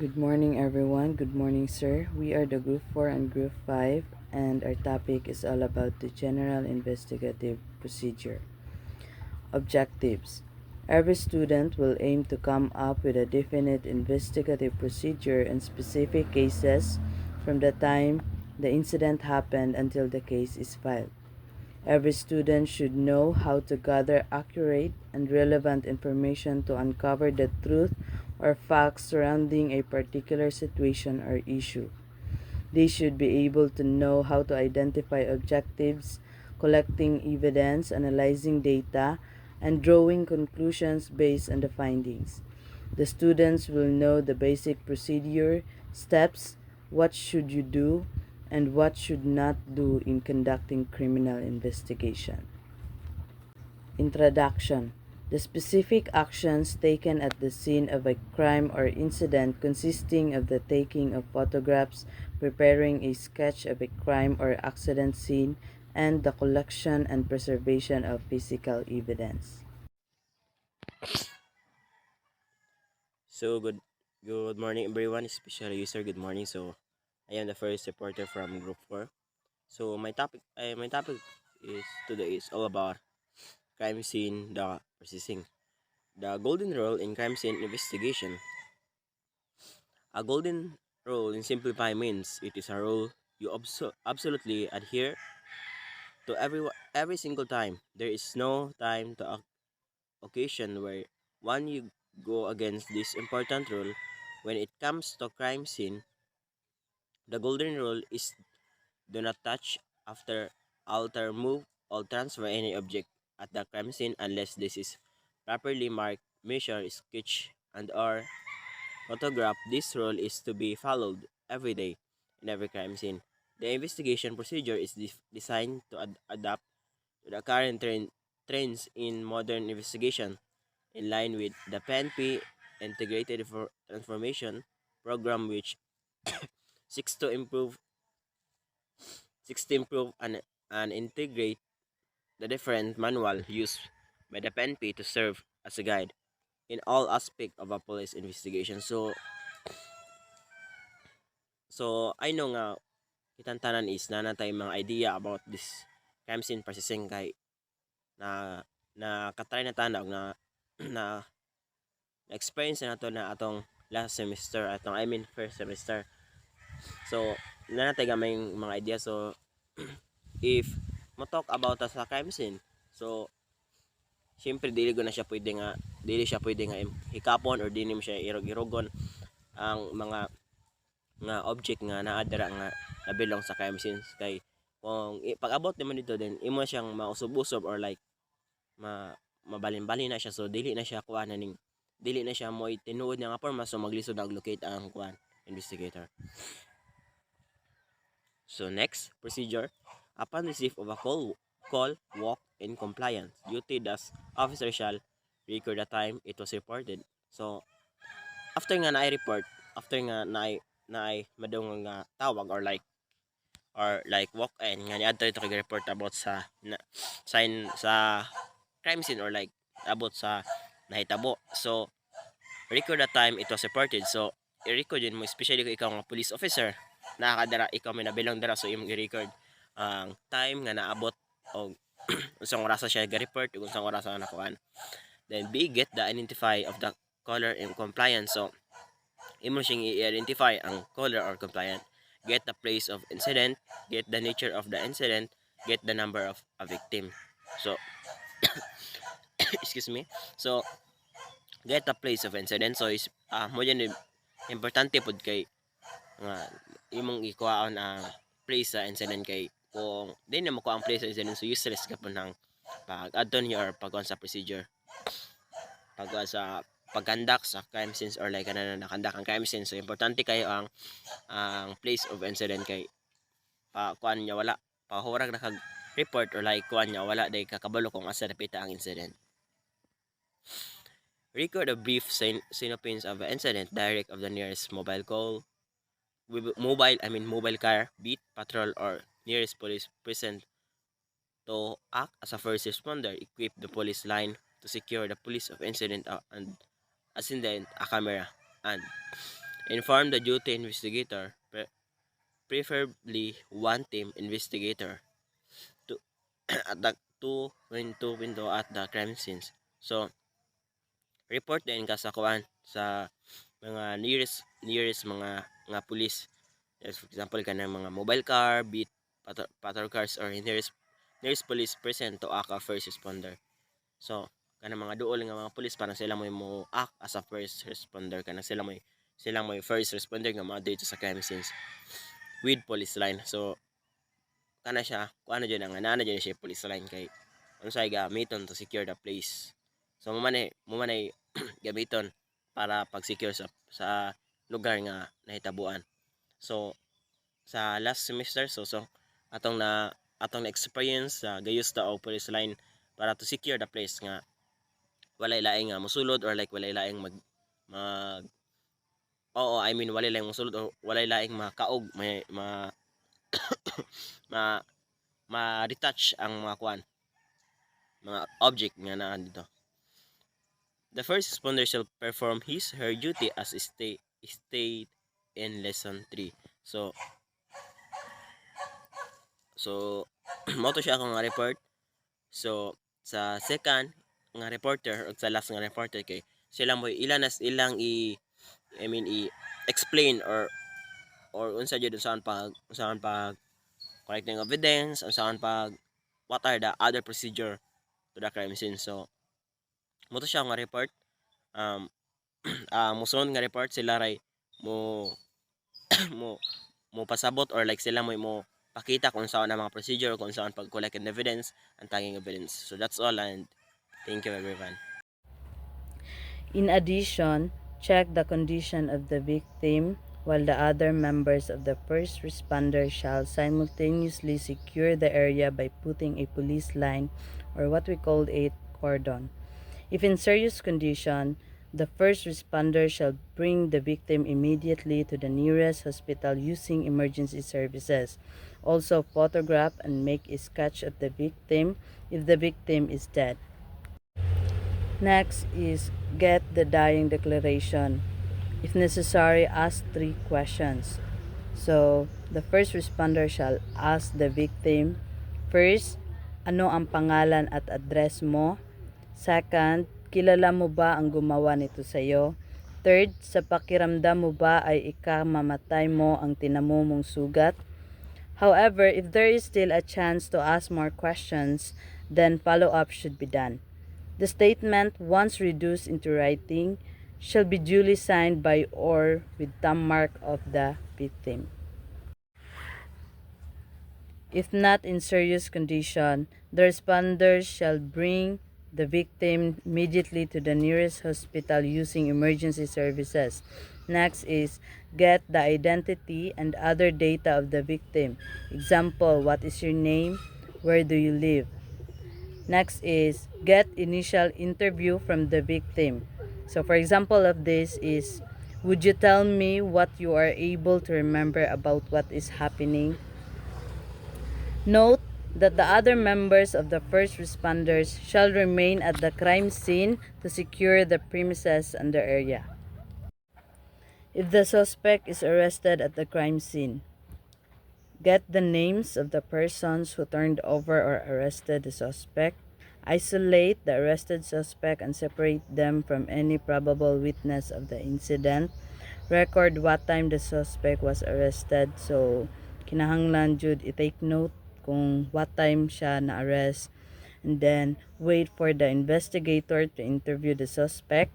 Good morning, everyone. Good morning, sir. We are the Group 4 and Group 5, and our topic is all about the General Investigative Procedure. Objectives. Every student will aim to come up with a definite investigative procedure in specific cases from the time the incident happened until the case is filed. Every student should know how to gather accurate and relevant information to uncover the truth or facts surrounding a particular situation or issue. They should be able to know how to identify objectives, collecting evidence, analyzing data, and drawing conclusions based on the findings. The students will know the basic procedure, steps, what should you do, and what should not do in conducting criminal investigation. Introduction. The specific actions taken at the scene of a crime or incident consisting of the taking of photographs, preparing a sketch of a crime or accident scene, and the collection and preservation of physical evidence. So good morning everyone, especially user. Good morning. So I am the first reporter from Group 4. So my topic is today is all about crime scene the processing. The golden rule in crime scene investigation. A golden rule in simplify means it is a rule you absolutely adhere to every single time. There is no time to occasion where one you go against this important rule. When it comes to crime scene, the golden rule is do not touch, after, alter, move, or transfer any object at the crime scene unless this is properly marked, measured, sketched, and or photographed. This rule is to be followed every day in every crime scene. The investigation procedure is designed to adapt to the current trends in modern investigation, in line with the PNP Integrated Transformation Program, which seeks to improve and integrate the different manual used by the PNP to serve as a guide in all aspects of a police investigation. So I know nga kitang tanan is nanatay mga idea about this crime scene processing kay na na katry na tanaw na na experience na to na atong last semester atong I mean first semester. So nanatay gamay mga idea. So if mo talk about sa crime scene, so siyempre dili siya pwede nga hikapon or dili mo siya irog-irogon ang mga object nga naa dira nga nabilong sa crime scenes. Kay kung pag-abot naman dito, then imo siyang mausob-usob or like mabalin-balin na siya. So dili na siya kuha na ning dili na siya mo tinuod nga forma, so maglisod na locate ang kuan investigator. So next procedure, upon receipt of a call, walk in compliance. Duty thus officer shall record the time it was reported. So after nga na-report, after nga na madung nga tawag or like walk in nga niadto ito kay report about sa sign sa crime scene or like about sa nahitabo. So record the time it was reported. So i-record yun mo, especially kung ikaw nga police officer, nakakadara ikaw may nabilang dara, so imong i-record ang time nga naabot o unsang oras siya ga-report ug unsang oras nga nakuan. Then B, get the identify of the caller in compliance. So imo siyang i-identify ang caller or compliant. Get the place of incident, get the nature of the incident, get the number of a victim. So excuse me. So get the place of incident. So is mo yan importante pud kay nga imong ikuhaon ang place sa incident. Kay kung di na mo ko ang place sa incident, so useless ka po ng pag-add niyo or pag sa procedure, pag sa pag-conduct sa crime scenes or like na nakandak ang crime scene. So importante kayo ang place of incident. Kay kuan niya wala pahurag na kag report or like kuan niya wala day kakabalo kung asa napita ang incident. Record a brief synopsis of the incident, direct of the nearest mobile call, mobile car, beat, patrol, or nearest police present to act as a first responder. Equip the police line to secure the police of incident and incident a camera, and Inform the duty investigator, preferably one team investigator, to at the to window at the crime scenes. So report din ka sa kuan sa mga nearest mga pulis. Yes, for example kanang mga mobile car, beat patrol cars or nearest police present to act a first responder. So kanang mga duol nga mga pulis para sila mo act as a first responder kanang sila mo first responder nga mga dito sa crime scenes with police line. So kana siya kuan na ang anana dyan siya police line kay unsay gamiton to secure the place. So mo man ay gamiton para pag-secure sa lugar nga nahitabuan. So sa last semester so atong na experience sa gayus ta og police line para to secure the place nga walay laing nga mosulod or like walay laing mag oo I mean walay laing mosulod or walay laing makaog may ma ma-detach ang mga kuan mga object nga naa dito. The first responder shall perform his her duty as state in lesson 3. So mo to siya akong nga report. So sa second nga reporter o sa last nga reporter kay sila mo ilang I mean explain or unsa jud unsaon pag collecting evidence unsaon pag what are the other procedure to the crime scene. So mo to siya nga report musunod nga report sila ray mo mo mo pasabot or like sila mo pakita kung saan ang mga procedure kung saan pag collect and evidence and tagging evidence. So that's all and thank you everyone. In addition, check the condition of the victim while the other members of the first responder shall simultaneously secure the area by putting a police line or what we call a cordon. If in serious condition, the first responder shall bring the victim immediately to the nearest hospital using emergency services. Also photograph and make a sketch of the victim if the victim is dead. Next is get the dying declaration. If necessary, ask 3 questions. So, the first responder shall ask the victim, first, ano ang pangalan at address mo? Second, kilala mo ba ang gumawa nito sa iyo? Third, sa pakiramdam mo ba ay ikamamatay mo ang tinamo mong sugat? However, if there is still a chance to ask more questions, then follow-up should be done. The statement, once reduced into writing, shall be duly signed by or with thumb mark of the victim. If not in serious condition, the responders shall bring the victim immediately to the nearest hospital using emergency services. Next is get the identity and other data of the victim. Example, what is your name? Where do you live? Next is get initial interview from the victim. So for example of this is, would you tell me what you are able to remember about what is happening? Note that the other members of the first responders shall remain at the crime scene to secure the premises and the area. If the suspect is arrested at the crime scene, get the names of the persons who turned over or arrested the suspect. Isolate the arrested suspect and separate them from any probable witness of the incident. Record what time the suspect was arrested. So, kinahanglan jud i-take note kung what time siya na-arrest. And then, wait for the investigator to interview the suspect.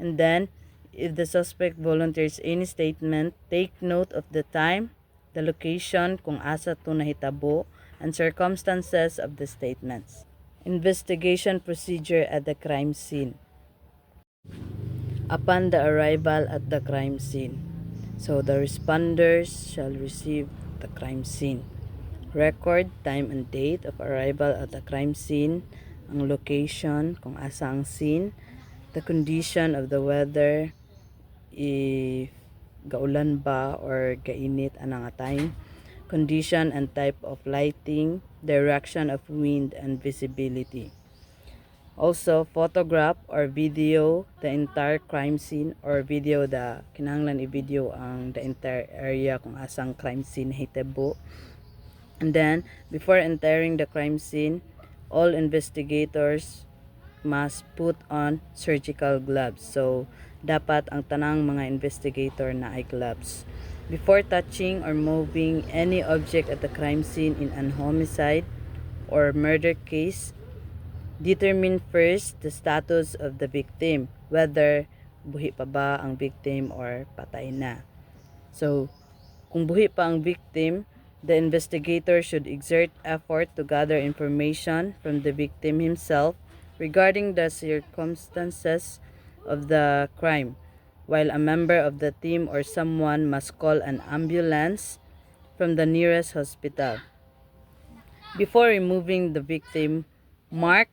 And then, if the suspect volunteers any statement, take note of the time, the location kung asa to nahitabo, and circumstances of the statements. Investigation procedure at the crime scene. Upon the arrival at the crime scene, so the responders shall receive the crime scene. Record time and date of arrival at the crime scene, ang location kung asa ang scene, the condition of the weather, if gaulan ba or gainit anang time, condition and type of lighting, direction of wind and visibility. Also, photograph or video the entire crime scene or video kinahanglan i-video ang the entire area kung asang crime scene hitabo. And then, before entering the crime scene, all investigators must put on surgical gloves. So, dapat ang tanang mga investigator na ay gloves. Before touching or moving any object at the crime scene in an homicide or murder case, determine first the status of the victim, whether buhi pa ba ang victim or patay na. So, kung buhi pa ang victim, the investigator should exert effort to gather information from the victim himself regarding the circumstances of the crime, while a member of the team or someone must call an ambulance from the nearest hospital. Before removing the victim, mark,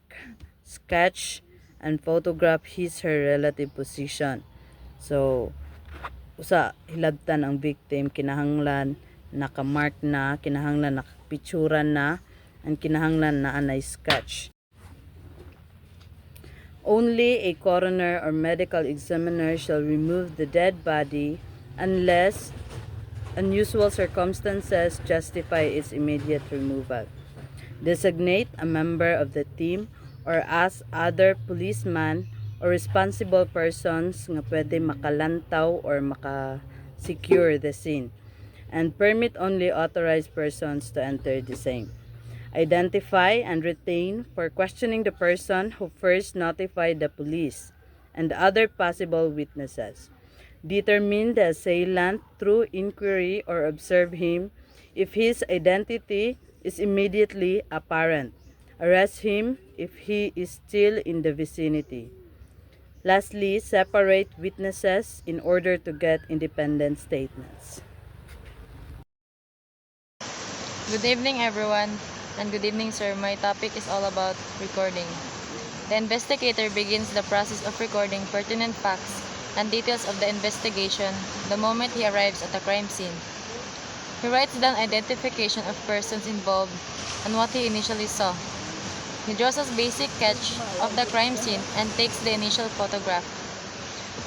sketch, and photograph his/her relative position. So, usa hilabtan ang victim, kinahanglan nakamark na, kinahanglan nakapicturan na, and kinahanglan na anay sketch. Only a coroner or medical examiner shall remove the dead body unless unusual circumstances justify its immediate removal. Designate a member of the team or ask other policemen or responsible persons nga pwede makalantaw or maka-secure the scene, and permit only authorized persons to enter the same. Identify and retain for questioning the person who first notified the police and other possible witnesses. Determine the assailant through inquiry or observe him if his identity is immediately apparent. Arrest him if he is still in the vicinity. Lastly, separate witnesses in order to get independent statements. Good evening, everyone, and good evening, sir. My topic is all about recording. The investigator begins the process of recording pertinent facts and details of the investigation the moment he arrives at the crime scene. He writes down identification of persons involved and what he initially saw. He draws a basic sketch of the crime scene and takes the initial photograph.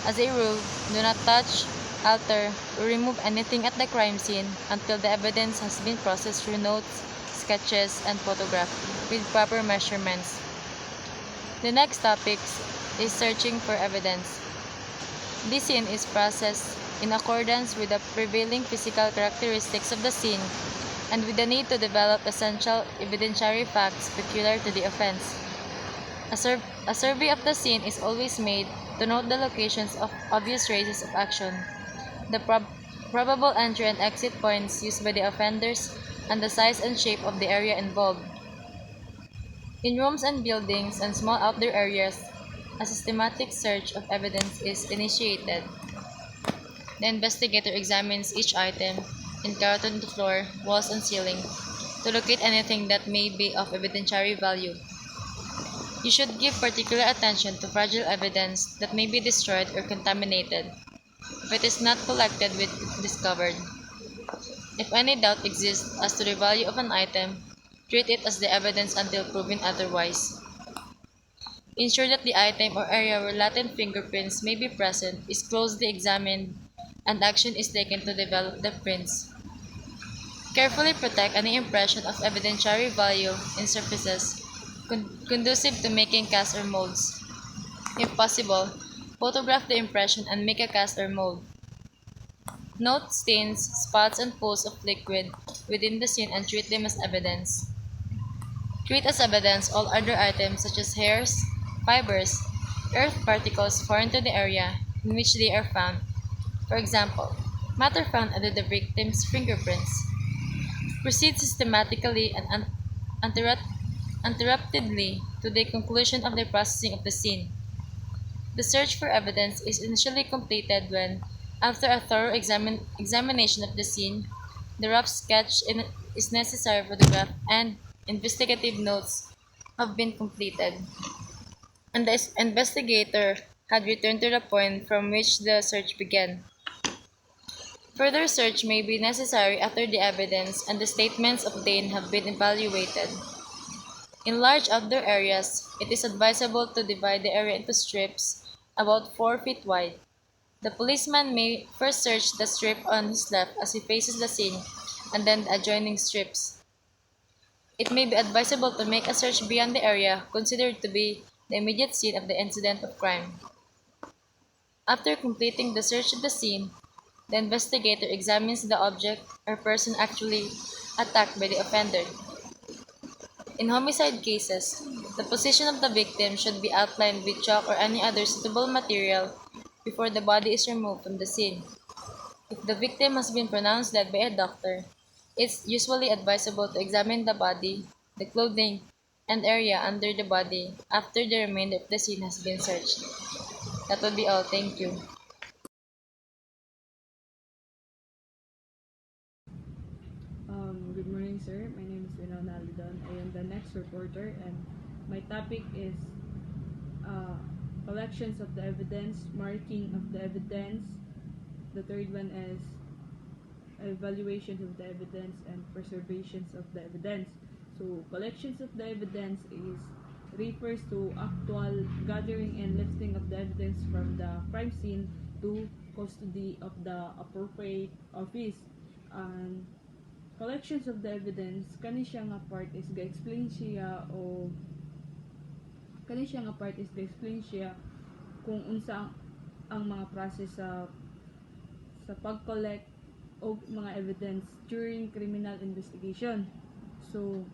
As a rule, do not touch, alter, or remove anything at the crime scene until the evidence has been processed through notes, sketches, and photograph with proper measurements. The next topic is searching for evidence. This scene is processed in accordance with the prevailing physical characteristics of the scene and with the need to develop essential evidentiary facts peculiar to the offense. A survey of the scene is always made to note the locations of obvious traces of action, the probable entry and exit points used by the offenders, and the size and shape of the area involved. In rooms and buildings and small outdoor areas, a systematic search of evidence is initiated. The investigator examines each item encountered on the floor, walls, and ceiling to locate anything that may be of evidentiary value. You should give particular attention to fragile evidence that may be destroyed or contaminated if it is not collected with discovered. If any doubt exists as to the value of an item, treat it as the evidence until proven otherwise. Ensure that the item or area where latent fingerprints may be present is closely examined and action is taken to develop the prints. Carefully protect any impression of evidentiary value in surfaces conducive to making casts or molds. If possible, photograph the impression and make a cast or mold. Note stains, spots, and pools of liquid within the scene and treat them as evidence. Treat as evidence all other items such as hairs, fibers, earth particles foreign to the area in which they are found. For example, matter found under the victim's fingerprints. Proceed systematically and uninterruptedly to the conclusion of the processing of the scene. The search for evidence is initially completed when, after a thorough examination of the scene, the rough sketch is necessary photograph and investigative notes have been completed, and the investigator had returned to the point from which the search began. Further search may be necessary after the evidence and the statements obtained have been evaluated. In large outdoor areas, it is advisable to divide the area into strips about 4 feet wide. The policeman may first search the strip on his left as he faces the scene, and then the adjoining strips. It may be advisable to make a search beyond the area considered to be the immediate scene of the incident of crime. After completing the search of the scene, the investigator examines the object or person actually attacked by the offender. In homicide cases, the position of the victim should be outlined with chalk or any other suitable material before the body is removed from the scene. If the victim has been pronounced dead by a doctor, it's usually advisable to examine the body, the clothing, and area under the body after the remainder of the scene has been searched. That would be all. Thank you. Good morning, sir. My name is Winona Alidon. I am the next reporter, and my topic is uh, collections of the evidence, marking of the evidence. The third one is evaluations of the evidence and preservations of the evidence. So, collections of the evidence is refers to actual gathering and lifting of the evidence from the crime scene to custody of the appropriate office. And collections of the evidence kani siya nga part is ga-explain siya o kani siya nga part is ga-explain siya kung unsa ang mga process sa pag-collect og mga evidence during criminal investigation. So,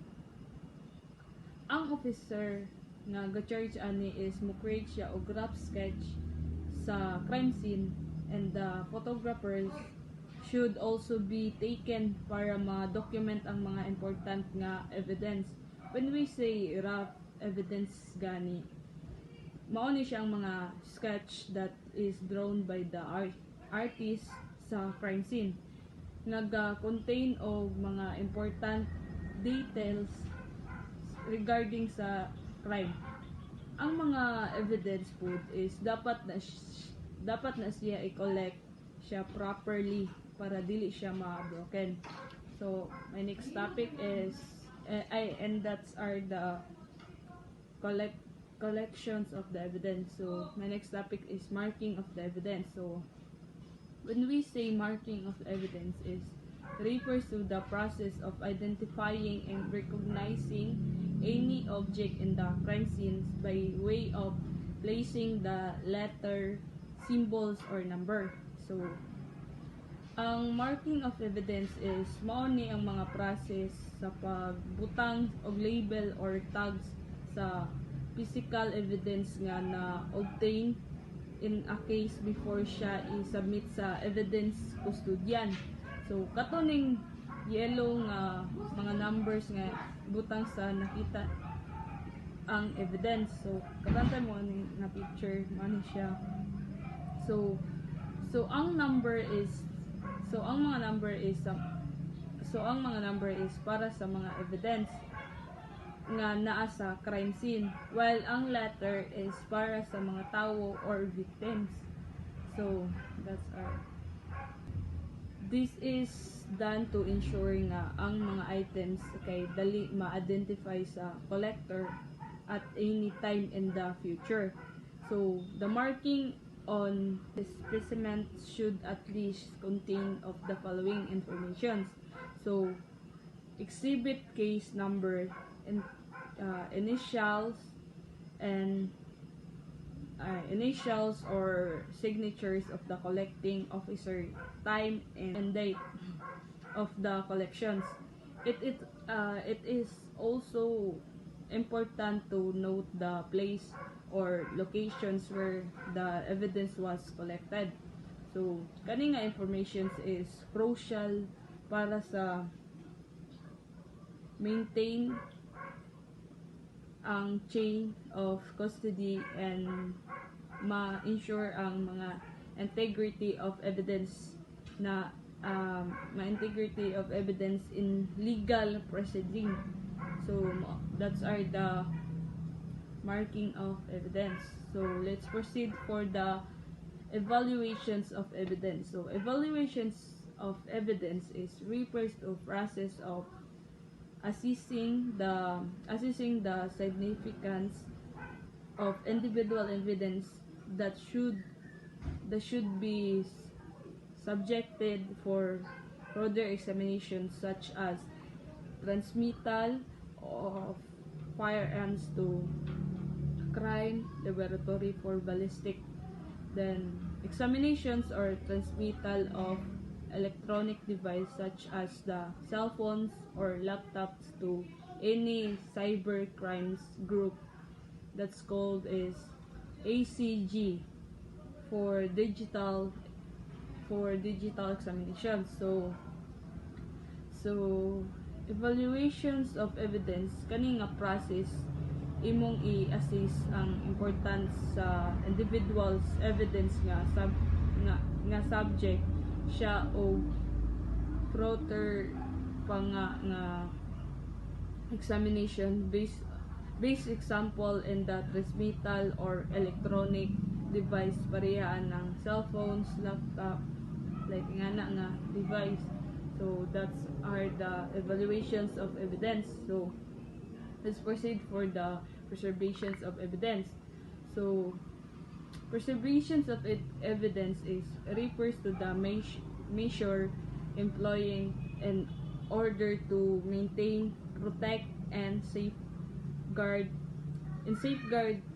ang officer nga ga-charge ani is mo create siya og rough sketch sa crime scene, and the photographers should also be taken para ma-document ang mga important nga evidence. When we say rough evidence gani, mao ni siya ang mga sketch that is drawn by the artist sa crime scene. Naga-contain og mga important details regarding sa crime. Ang mga evidence po is dapat na siya i-collect siya properly para dili siya ma-broken. So, my next topic is and that's are the collections of the evidence. So, my next topic is marking of the evidence. So, when we say marking of evidence is refers to the process of identifying and recognizing any object in the crime scenes by way of placing the letter, symbols, or number. So, ang marking of evidence is mao ni ang mga process sa pagbutang og label or tags sa physical evidence nga na obtain in a case before siya i-submit sa evidence custodian. So, katuning yellow nga mga numbers nga butang sa nakita ang evidence. So, katantay mo nga picture man siya. So, ang number is ang mga number is para sa mga evidence nga naa sa crime scene, while ang letter is para sa mga tao or victims. So, that's our this is done to ensure nga ang mga items kay dali ma-identify sa collector at any time in the future. So, the marking on the specimen should at least contain of the following information. So, exhibit case number and initials and initials or signatures of the collecting officer, time and date of the collections. It is also important to note the place or locations where the evidence was collected. So, kani nga information is crucial para sa maintain ang chain of custody and ma-ensure ang mga integrity of evidence na ma-integrity of evidence in legal proceeding. So, that's are the marking of evidence. So, let's proceed for the evaluations of evidence. So, evaluations of evidence is refers to process of assessing the significance of individual evidence that should be subjected for further examination, such as transmittal of firearms to crime laboratory for ballistic, then examinations or transmittal of electronic device such as the cell phones or laptops to any cyber crimes group, that's called is ACG, for digital examination. So evaluations of evidence kani nga process imong i-assess ang importance sa individual's evidence nga subject siya o further pa nga examination based example in the transmittal or electronic device parehas ng cellphones, laptop, like nga device. So that's are the evaluations of evidence. So let's proceed for the preservations of evidence. So preservations of evidence refers to the measure employing in order to maintain, protect, and safeguard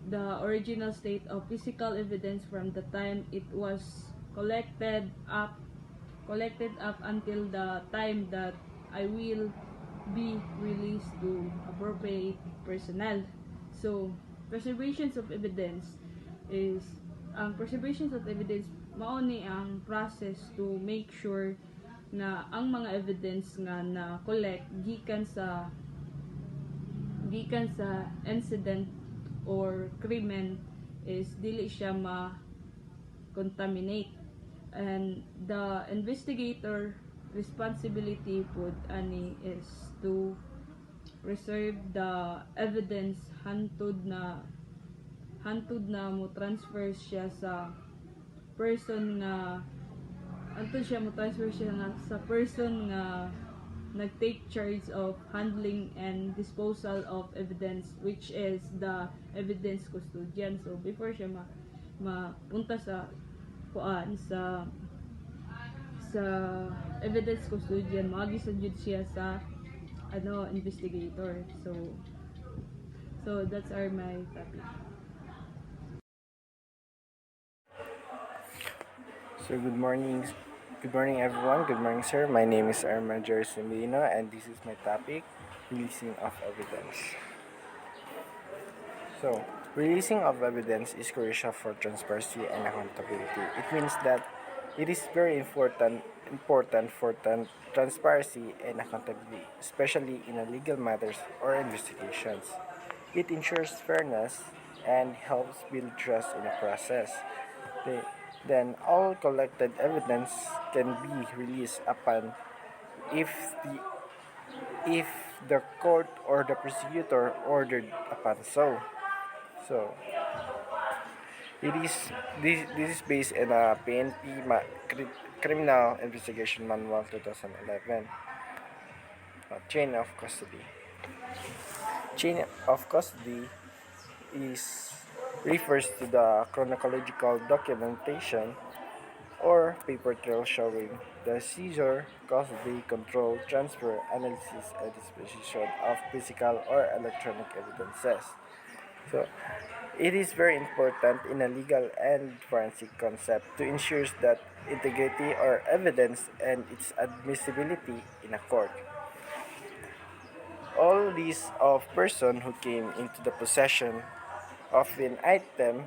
the original state of physical evidence from the time it was collected up until the time that I will be released to appropriate personnel. So preservations of evidence mao ni ang process to make sure na ang mga evidence nga na collect gikan sa incident or krimen is dili siya ma-contaminate, and the investigator responsibility pud ani is to preserve the evidence hantud na mo transfer siya sa person nga sa person nga nag-take charge of handling and disposal of evidence, which is the evidence custodian. So before siya mapunta sa evidence custodian, maagisad jud siya sa investigator. So that's my topic. So good morning everyone. Good morning sir. My name is Arman Jersimino and this is my topic, releasing of evidence. So releasing of evidence is crucial for transparency and accountability. It means that it is very important for transparency and accountability, especially in legal matters or investigations. It ensures fairness and helps build trust in the process. Then all collected evidence can be released upon if the court or the prosecutor ordered upon so. So this is based in a PNP Criminal Investigation Manual 2011. Chain of custody. Chain of custody refers to the chronological documentation or paper trail showing the seizure, custody, control, transfer, analysis, and disposition of physical or electronic evidences. So, it is very important in a legal and forensic concept to ensure that integrity or evidence and its admissibility in a court. All lists of person who came into the possession of an item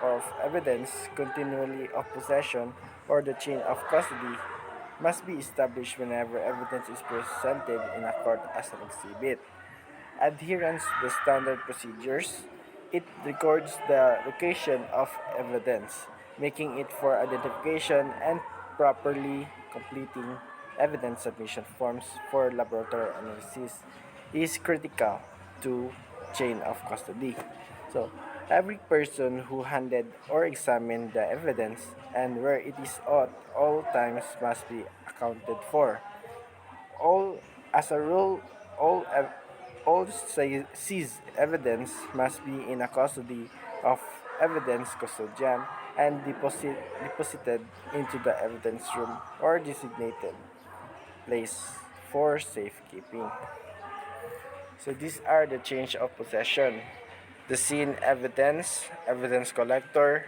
of evidence continually of possession or the chain of custody must be established whenever evidence is presented in a court as an exhibit. Adherence to the standard procedures, it records the location of evidence, making it for identification and properly completing evidence submission forms for laboratory analysis is critical to chain of custody. So, every person who handled or examined the evidence and where it is at all times must be accounted for. All as a rule, all seized evidence must be in a custody of evidence custodian and deposited into the evidence room or designated place for safekeeping. So these are the change of possession. The scene evidence, evidence collector,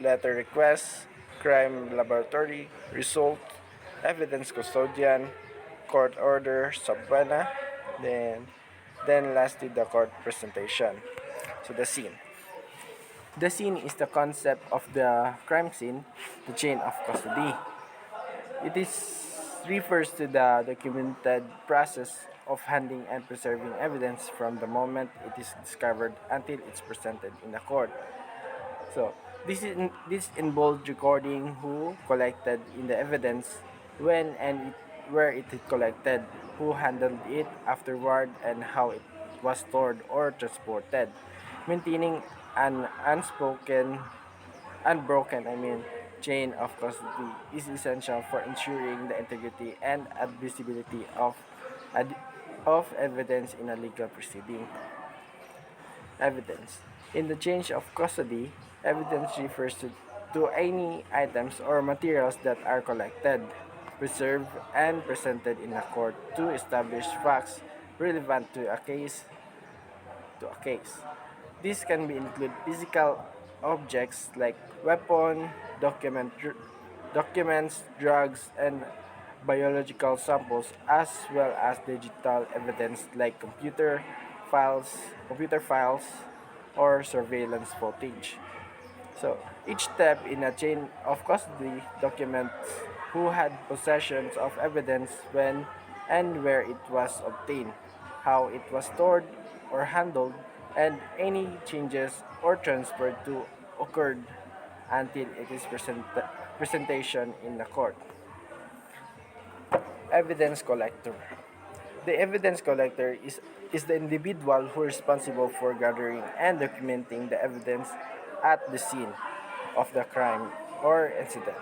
letter request, crime laboratory, result, evidence custodian, court order, subpoena, then lastly the court presentation. So the scene. The scene is the concept of the crime scene, the chain of custody. It is refers to the documented process of handling and preserving evidence from the moment it is discovered until it's presented in a court. So this involved recording who collected in the evidence, when and where it is collected, who handled it afterward, and how it was stored or transported. Maintaining an unbroken, chain of custody is essential for ensuring the integrity and admissibility ad- of evidence in a legal proceeding. Evidence. In the change of custody, evidence refers to any items or materials that are collected, preserved, and presented in a court to establish facts relevant to a case. This can be include physical objects like documents, drugs, and biological samples, as well as digital evidence like computer files, or surveillance footage. So each step in a chain of custody documents who had possessions of evidence, when and where it was obtained, how it was stored or handled, and any changes or transferred to occurred until it is presentation in the court. Evidence collector. The evidence collector is the individual who is responsible for gathering and documenting the evidence at the scene of the crime or incident.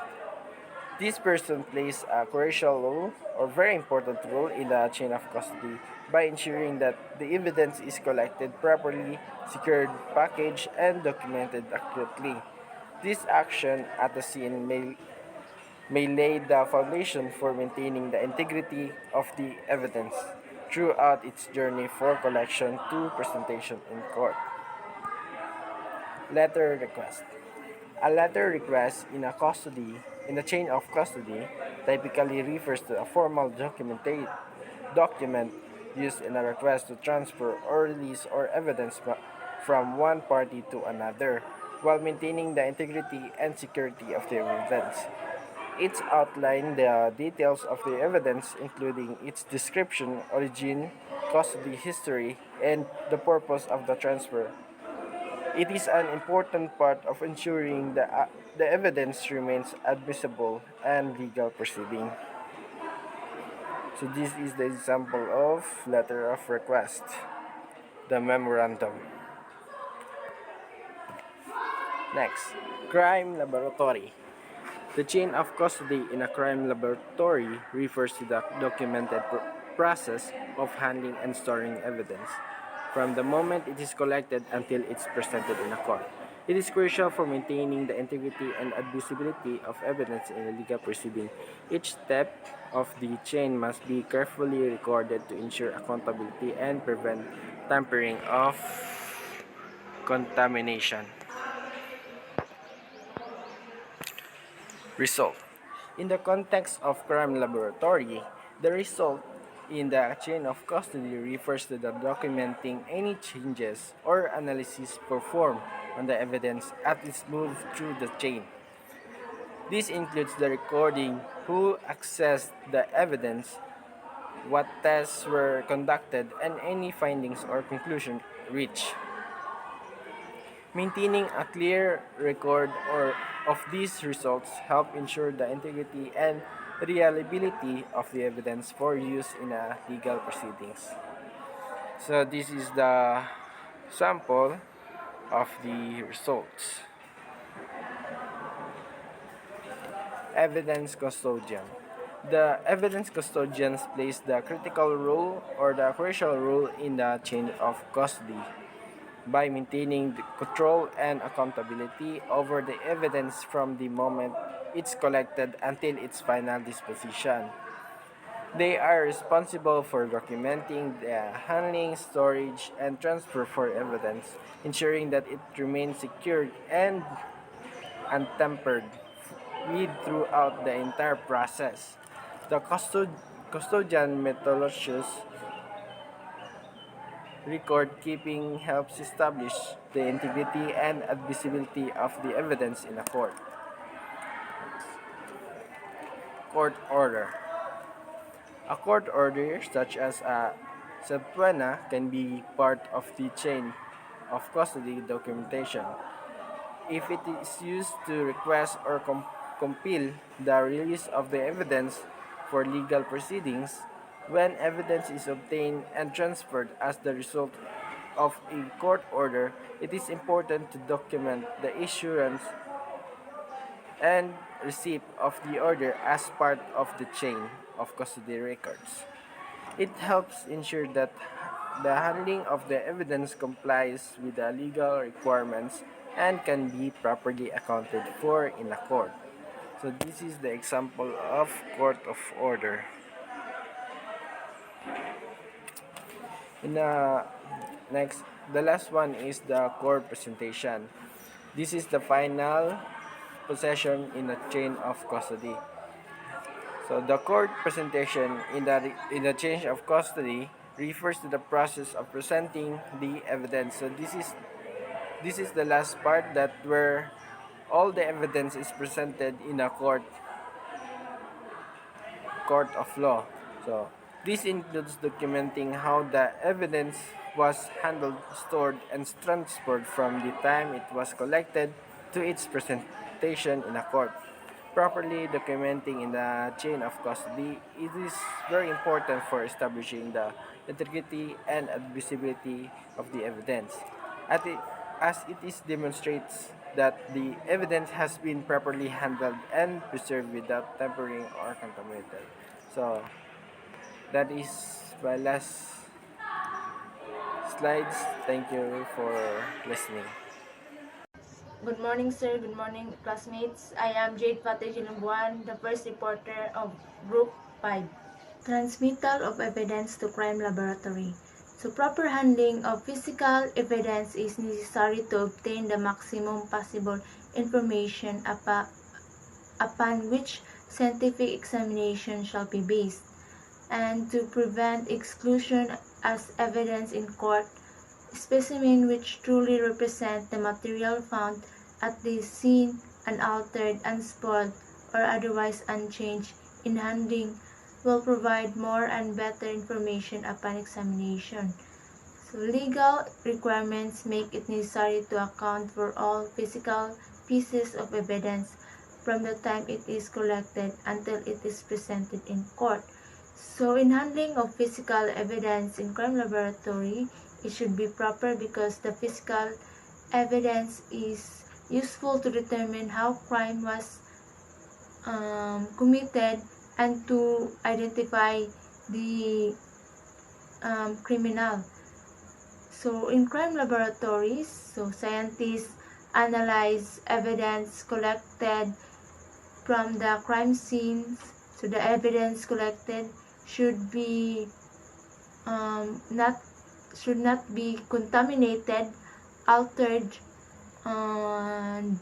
This person plays a crucial role or very important role in the chain of custody by ensuring that the evidence is collected properly, secured, packaged, and documented accurately. This action at the scene may lay the foundation for maintaining the integrity of the evidence throughout its journey from collection to presentation in court. Letter request. A letter request in a chain of custody typically refers to a formal document used in a request to transfer or release or evidence from one party to another while maintaining the integrity and security of the evidence. It outlines the details of the evidence, including its description, origin, custody history, and the purpose of the transfer. It is an important part of ensuring the evidence remains admissible and legal proceeding. So this is the example of letter of request, the memorandum. Next, crime laboratory. The chain of custody in a crime laboratory refers to the documented process of handling and storing evidence, from the moment it is collected until it's presented in a court. It is crucial for maintaining the integrity and admissibility of evidence in a legal proceeding. Each step of the chain must be carefully recorded to ensure accountability and prevent tampering of contamination. Result. In the context of crime laboratory, the result in the chain of custody refers to the documenting any changes or analysis performed on the evidence as it moves through the chain. This includes the recording who accessed the evidence, what tests were conducted, and any findings or conclusion reached. Maintaining a clear record of these results help ensure the integrity and reliability of the evidence for use in a legal proceedings. So this is the sample of the results. Evidence custodian. The evidence custodians plays the critical role or the crucial role in the chain of custody by maintaining the control and accountability over the evidence from the moment it's collected until its final disposition. They are responsible for documenting the handling, storage, and transfer for evidence, ensuring that it remains secured and untampered with throughout the entire process. The custodian methodologies record keeping helps establish the integrity and admissibility of the evidence in a court. Court order. A court order, such as a subpoena, can be part of the chain of custody documentation. If it is used to request or compel the release of the evidence for legal proceedings, when evidence is obtained and transferred as the result of a court order, it is important to document the issuance and receipt of the order as part of the chain of custody records. It helps ensure that the handling of the evidence complies with the legal requirements and can be properly accounted for in a court. So this is the example of court of order. In the next, the last one is the court presentation. This is the final possession in a chain of custody. So the court presentation in the chain of custody refers to the process of presenting the evidence. So this is the last part that where all the evidence is presented in a court of law. So this includes documenting how the evidence was handled, stored, and transferred from the time it was collected to its presentation in a court. Properly documenting in the chain of custody, it is very important for establishing the integrity and admissibility of the evidence. As it is demonstrates that the evidence has been properly handled and preserved without tampering or contaminated. So that is my last slides. Thank you for listening. Good morning, sir. Good morning, classmates. I am Jade Fateh Jilumbuan, the first reporter of Group 5. Transmittal of evidence to crime laboratory. So, proper handling of physical evidence is necessary to obtain the maximum possible information upon which scientific examination shall be based, and to prevent exclusion as evidence in court. Specimens which truly represent the material found at the scene unaltered, unspoiled, or otherwise unchanged in handling will provide more and better information upon examination. So legal requirements make it necessary to account for all physical pieces of evidence from the time it is collected until it is presented in court. So in handling of physical evidence in crime laboratory, it should be proper because the physical evidence is useful to determine how crime was committed and to identify the criminal. So in crime laboratories, so scientists analyze evidence collected from the crime scenes. So the evidence collected should be should not be contaminated, altered, and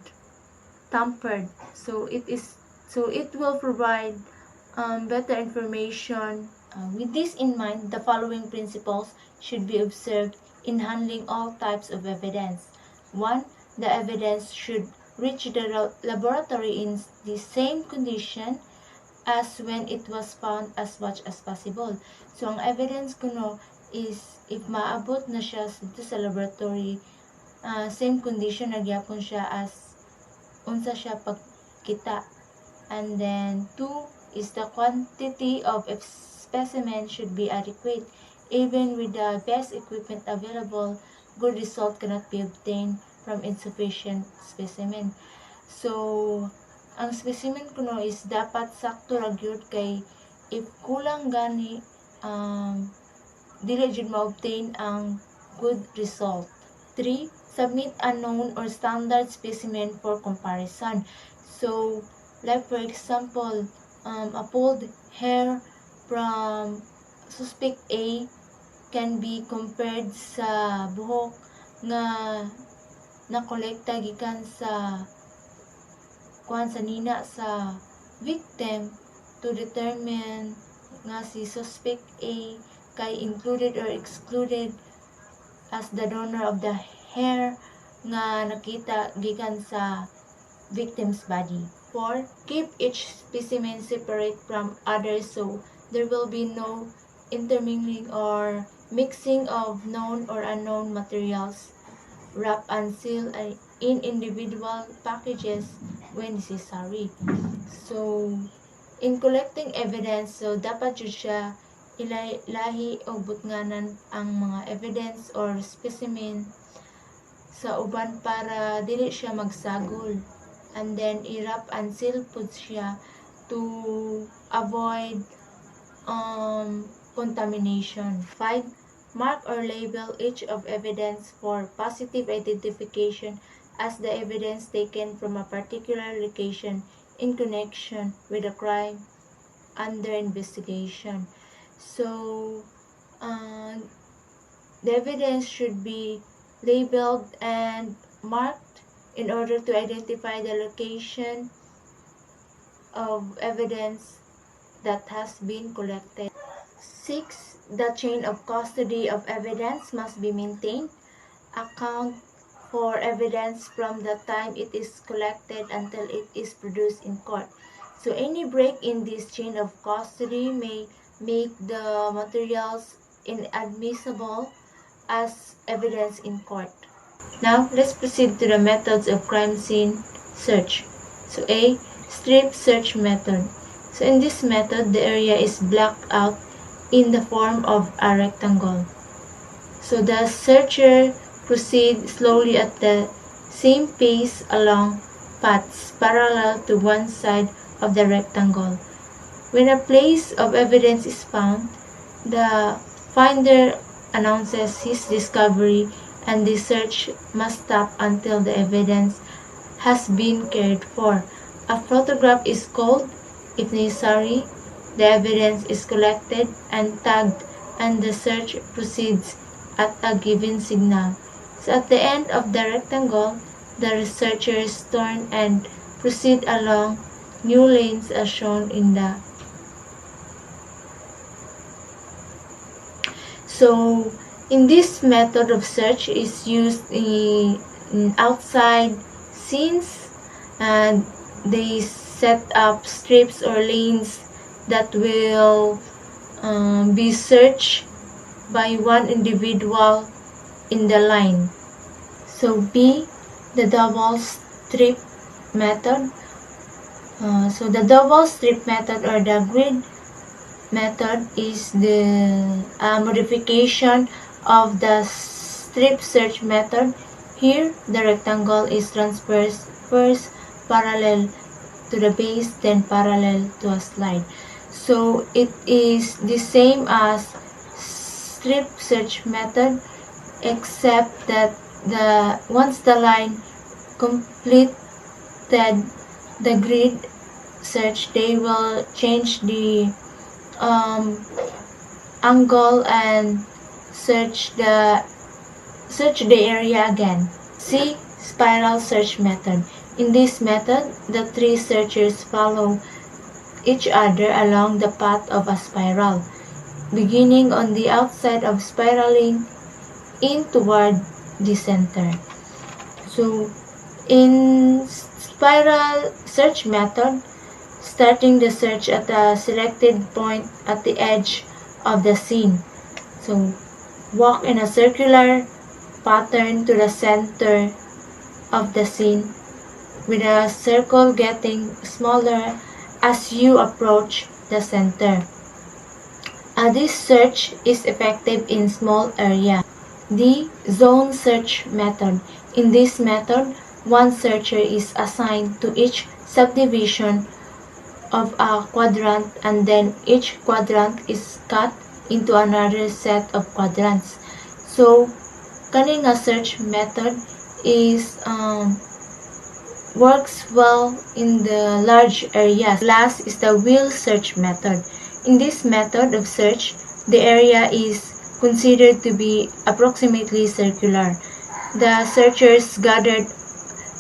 tampered. So it will provide better information. With this in mind, the following principles should be observed in handling all types of evidence. 1. The evidence should reach the laboratory in the same condition as when it was found as much as possible. So, ang evidence ko no is if maabot na siya dito sa laboratory, same condition na gyapon siya as unsa siya pagkita. And then 2 is the quantity of specimen should be adequate. Even with the best equipment available, good result cannot be obtained from insufficient specimen. So Ang specimen kuno is dapat sakto ra gyud kay if kulang gani dili jud ma-obtain ang good result. 3. Submit a known or standard specimen for comparison. So, like for example, a pulled hair from suspect A can be compared sa buhok nga nakolekta gikan sa nina sa victim to determine nga si suspect A kay included or excluded as the donor of the hair nga nakita gikan sa victim's body. 4. Keep each specimen separate from others so there will be no intermingling or mixing of known or unknown materials. Wrap and seal in individual packages when necessary. So, in collecting evidence, so dapat jud siya ilahi o butnganan ang mga evidence or specimen sa uban para dili siya magsagol. And then, i-wrap and seal pud siya to avoid contamination. 5. Mark or label each of evidence for positive identification as the evidence taken from a particular location in connection with a crime under investigation. So, the evidence should be labeled and marked in order to identify the location of evidence that has been collected. 6. The chain of custody of evidence must be maintained. Account for evidence from the time it is collected until it is produced in court. So any break in this chain of custody may make the materials inadmissible as evidence in court. Now, let's proceed to the methods of crime scene search. So A. Strip search method. So in this method, the area is blacked out in the form of a rectangle. So the searcher proceeds slowly at the same pace along paths parallel to one side of the rectangle. When a place of evidence is found, the finder announces his discovery and the search must stop until the evidence has been cared for. A photograph is called if necessary. The evidence is collected and tagged and the search proceeds at a given signal. So at the end of the rectangle, the researchers turn and proceed along new lanes as shown in the. So in this method of search is used in outside scenes, and they set up strips or lanes that will be searched by one individual in the line. So B, the double strip method. So the double strip method or the grid method is the modification of the strip search method. Here, the rectangle is transversed first parallel to the base, then parallel to a slide. So it is the same as strip search method, except that once the line completed the grid search, they will change the angle and search the area again. C. Spiral search method. In this method, the three searchers follow each other along the path of a spiral, beginning on the outside of spiraling in toward the center. So, in spiral search method, starting the search at a selected point at the edge of the scene. So, walk in a circular pattern to the center of the scene, with a circle getting smaller as you approach the center. This search is effective in small area. The zone search method. In this method, one searcher is assigned to each subdivision of a quadrant, and then each quadrant is cut into another set of quadrants. So, kaning nga search method is works well in the large areas. Last is the wheel search method. In this method of search, the area is considered to be approximately circular. The searchers gathered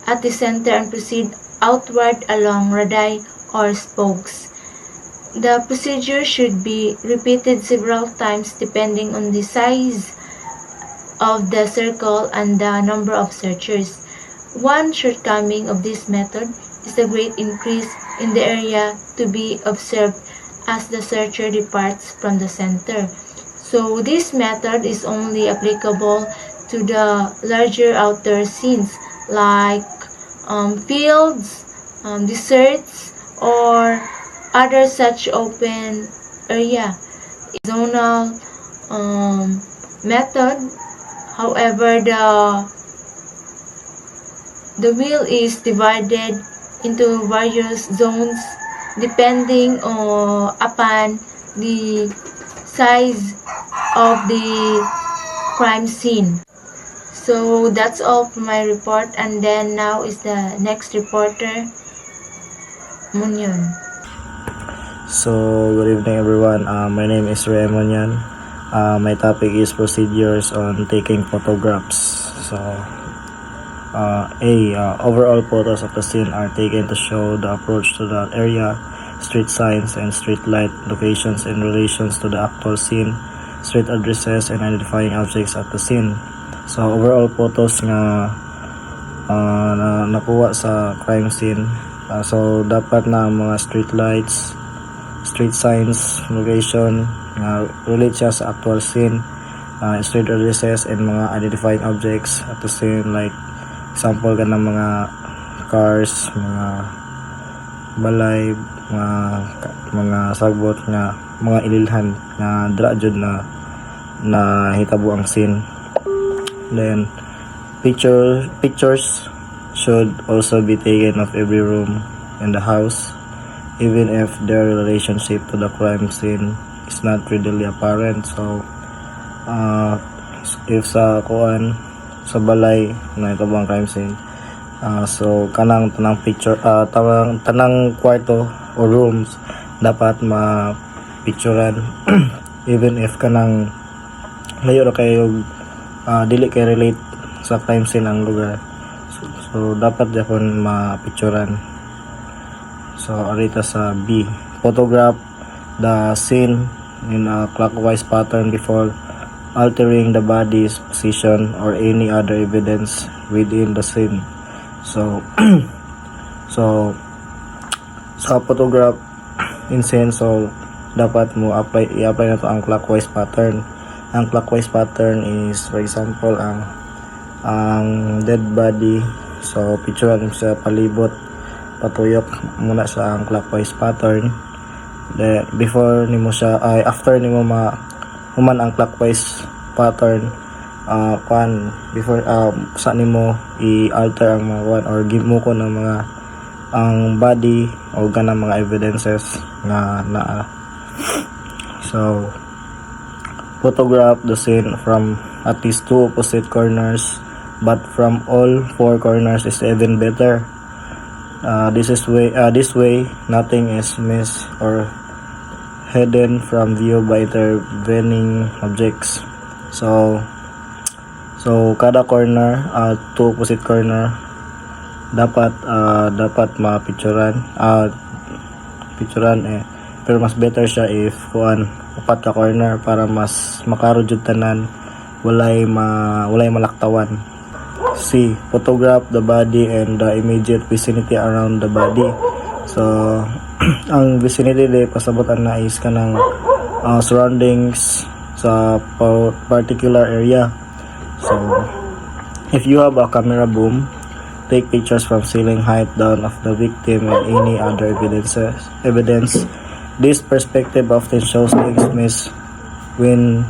at the center and proceed outward along radii or spokes. The procedure should be repeated several times depending on the size of the circle and the number of searchers. One shortcoming of this method is the great increase in the area to be observed as the searcher departs from the center. So this method is only applicable to the larger outdoor scenes like fields, deserts, or other such open area. Zonal method, however, the wheel is divided into various zones depending upon the size of the crime scene. So that's all for my report, and then now is the next reporter, Munyon. So, good evening everyone. My name is Ray Munyon. My topic is procedures on taking photographs. So, overall photos of the scene are taken to show the approach to the area, street signs and street light locations in relations to the actual scene, street addresses and identifying objects at the scene. So, overall photos nga na nakuha sa crime scene. So, dapat na mga street lights, street signs, location, relate siya sa actual scene, street addresses and mga identifying objects at the scene, like example ka ng mga cars, mga balay, mga sagbot nga mga ililhan na dra jud na hitabo ang scene. Then pictures should also be taken of every room in the house, even if their relationship to the crime scene is not readily apparent. So if sa balay na ito bang crime scene, so tanang picture, tanang kwarto or rooms dapat ma-picturean even if kanang layo ra kayo, dili kay relate sa crime scene ang lugar. So dapat japon ma-picturean. So arita sa B, photograph the scene in a clockwise pattern before altering the body's position or any other evidence within the scene. So sa photograph in scene, so dapat mo i-apply na to ang clockwise pattern. Ang clockwise pattern is, for example, ang dead body, so picturean sa palibot, patuyok muna sa ang clockwise pattern. Then before nimo siya, after nimo human ang clockwise pattern, before sa nimo i-alter ang mga or give mo ko ng mga ang body o ganang mga evidences na so photograph the scene from at least two opposite corners, but from all four corners is even better. This way nothing is missed or hidden from view by intervening objects. So kada corner, two opposite corner dapat ma-picturean, pero mas better siya if upat ka corner para mas makaro jud tanan, walay malaktawan. C, photograph the body and the immediate vicinity around the body. So ang vicinity de pasabotan na is kanang surroundings sa particular area. So if you have a camera boom, take pictures from ceiling height down of the victim and any other evidence. This perspective often shows things missed when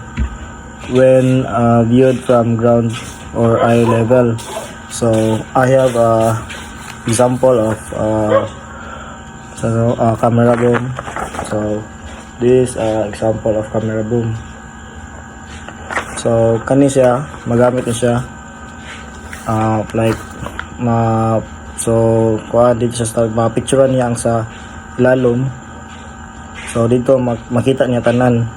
viewed from ground or eye level. So I have a example of So camera boom. So this example of camera boom. So kani siya, magamit ni siya like so kuha dito sa start, mapicturean niya ang sa ilalom. So dito makita niya tanan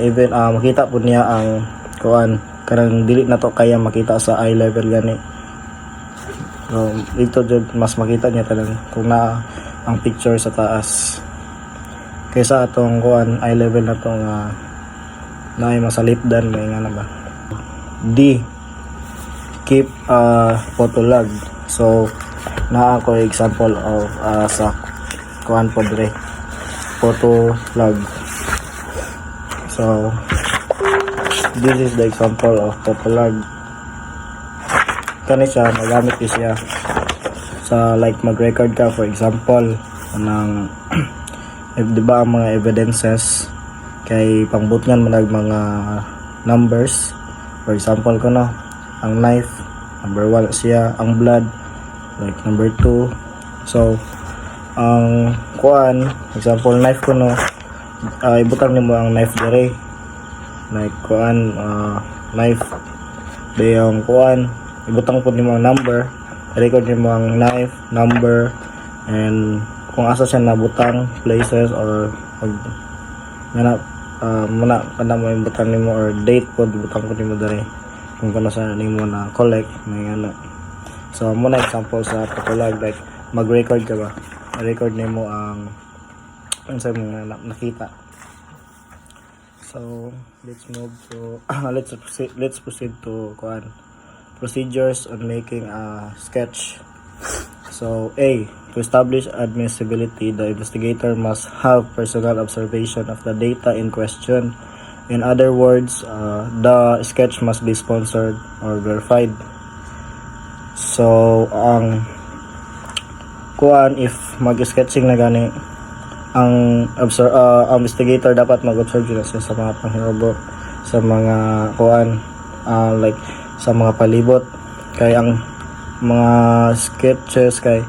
even makita po niya ang kuan karang dili na to kaya makita sa eye level gani. So dito jud mas makita niya tanan kung na ang picture sa taas kaysa atong kuan eye level na to nga naay masalipdan may nga na ba. D, keep photo log. So naa ko example of sa kuan po dire photo log. So this is the example of photo log. Kani siya magamit ko siya sa like mag-record ka for example ng di ba ang mga evidences kay pangbutngan man mga numbers. For example ko no, ang knife number 1 siya, ang blood like number 2. So ang kuan example knife ko no, ibutang nimo ang knife dire like kuan knife de yung kuan ibutang po nimo ang number, record nimo ang knife number and kung asa siya nabutang places or pag muna kada mo ibutang nimo or date po ibutang ko nimo dire kung kano sa nimo na collect may ano. So muna example sa photo-log like mag-record ka ba, record nimo ang sa mga nakita. So let's move to let's proceed to kuan procedures on making a sketch. So A, to establish admissibility, the investigator must have personal observation of the data in question. In other words, the sketch must be sponsored or verified. So ang kuan if mag-sketching na gani ang investigator dapat mag-observe siya sa mga panghirabo, sa mga kuan like sa mga palibot kay ang mga sketches kay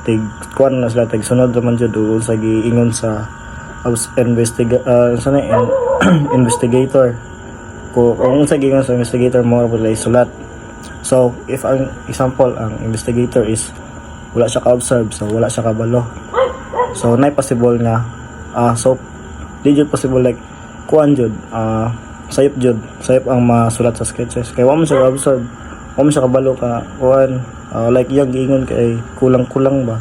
tig kuan na sila tig sunod naman jud sa giingon sa investigator ko kung sa giingon sa investigator mo wala isulat. So if ang example ang investigator is wala siya ka-observe, so wala siya kabalo, so nay possible nga so di jud possible like kuan jud sayop ang masulat sa sketches kay wa man siya observe, wa man siya kabalo ka kuan like yung giingon kay kulang-kulang ba,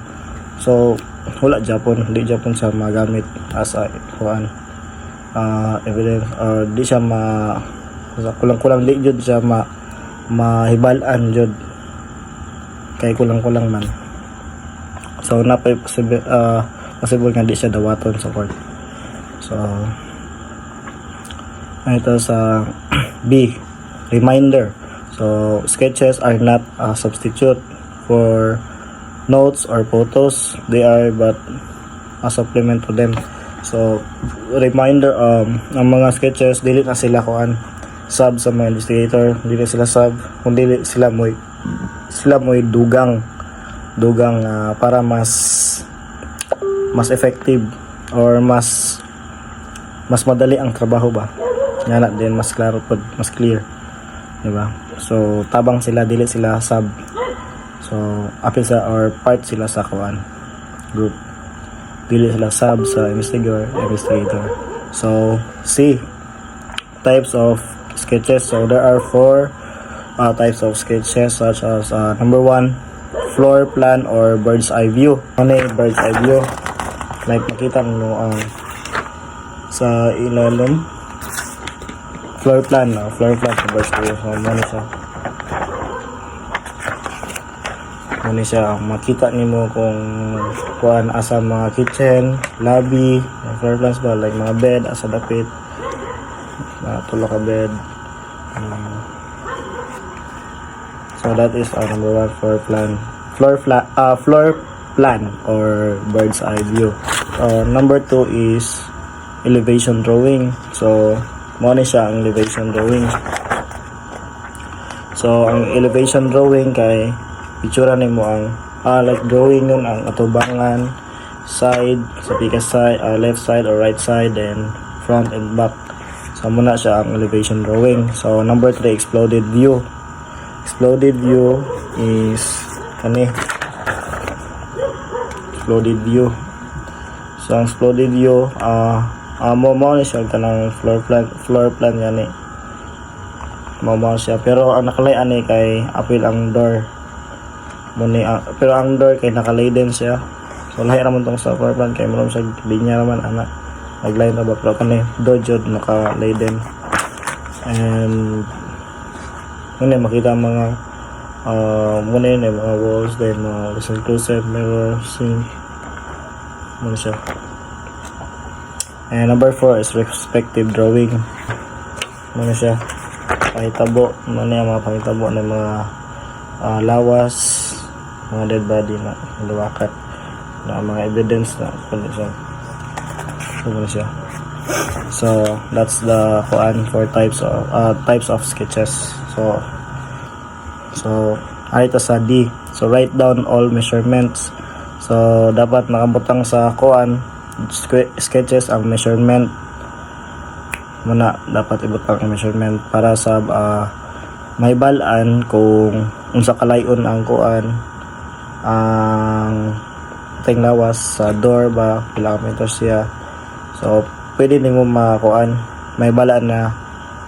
so wala Japon, di Japon sa magamit as a kuan evidence or di siya kulang-kulang, di jud siya mahibalan jud kay kulang-kulang man. So napay possible nga di siya dawaton sa court. So ito sa B, reminder. So sketches are not a substitute for notes or photos, they are but a supplement to them. So reminder, ang mga sketches dili na sila kuan sub sa mga investigator, dili sila sub kundi sila moy dugang para mas effective or mas madali ang trabaho ba nga na din, mas klaro pod, mas clear, di ba? So tabang sila, dili sila sub, so apil sa or part sila sa kuan group, dili sila sub sa investigator. So C, types of sketches. So there are 4 types of sketches such as number 1, floor plan or bird's eye view. Ano yung bird's eye view? Like makita mo sa ilalim floor plan sa bird's eye view. So muna siya makita nimo kung kuan asa mga kitchen, lobby, floor plans ba like mga bed asa dapit, tulo ka bed. So that is number 1, floor plan or bird's eye view. Number 2 is elevation drawing. So mo ni siya ang elevation drawing. So ang elevation drawing kay picture nimo ang like drawing yun ang atubangan, side, sa pika side, left side or right side, then front and back. So muna siya ang elevation drawing. So number 3, exploded view. Exploded view is kani exploded view. So ang exploded view mo ni siya kanang floor plan yani. Mo siya pero ang nakalay ani kay apil ang door. Muni pero ang door kay nakalay din siya. So lahi ra man tong sa floor plan kay mo siya linya naman ana. Nagline na ba pero kani door jud nakalay din. And muna makita ang mga muna yun mga walls then mga closet, mirror, sink muna siya. And number 4 is respective drawing. Muna siya pahitabo, muna yung mga pahitabo ng mga lawas, mga dead body na luwakat na mga evidence na muna siya. Muna siya. So that's the kuan for types of sketches. So ay ito sa D. So write down all measurements. So dapat nakabutang sa kuan sketches ang measurement. Muna dapat ibutang ang measurement para sa may balaan kung unsa kalayon ang kuan ang ting lawas sa door ba pila ka meters siya. So pwede nimo makuan may balaan na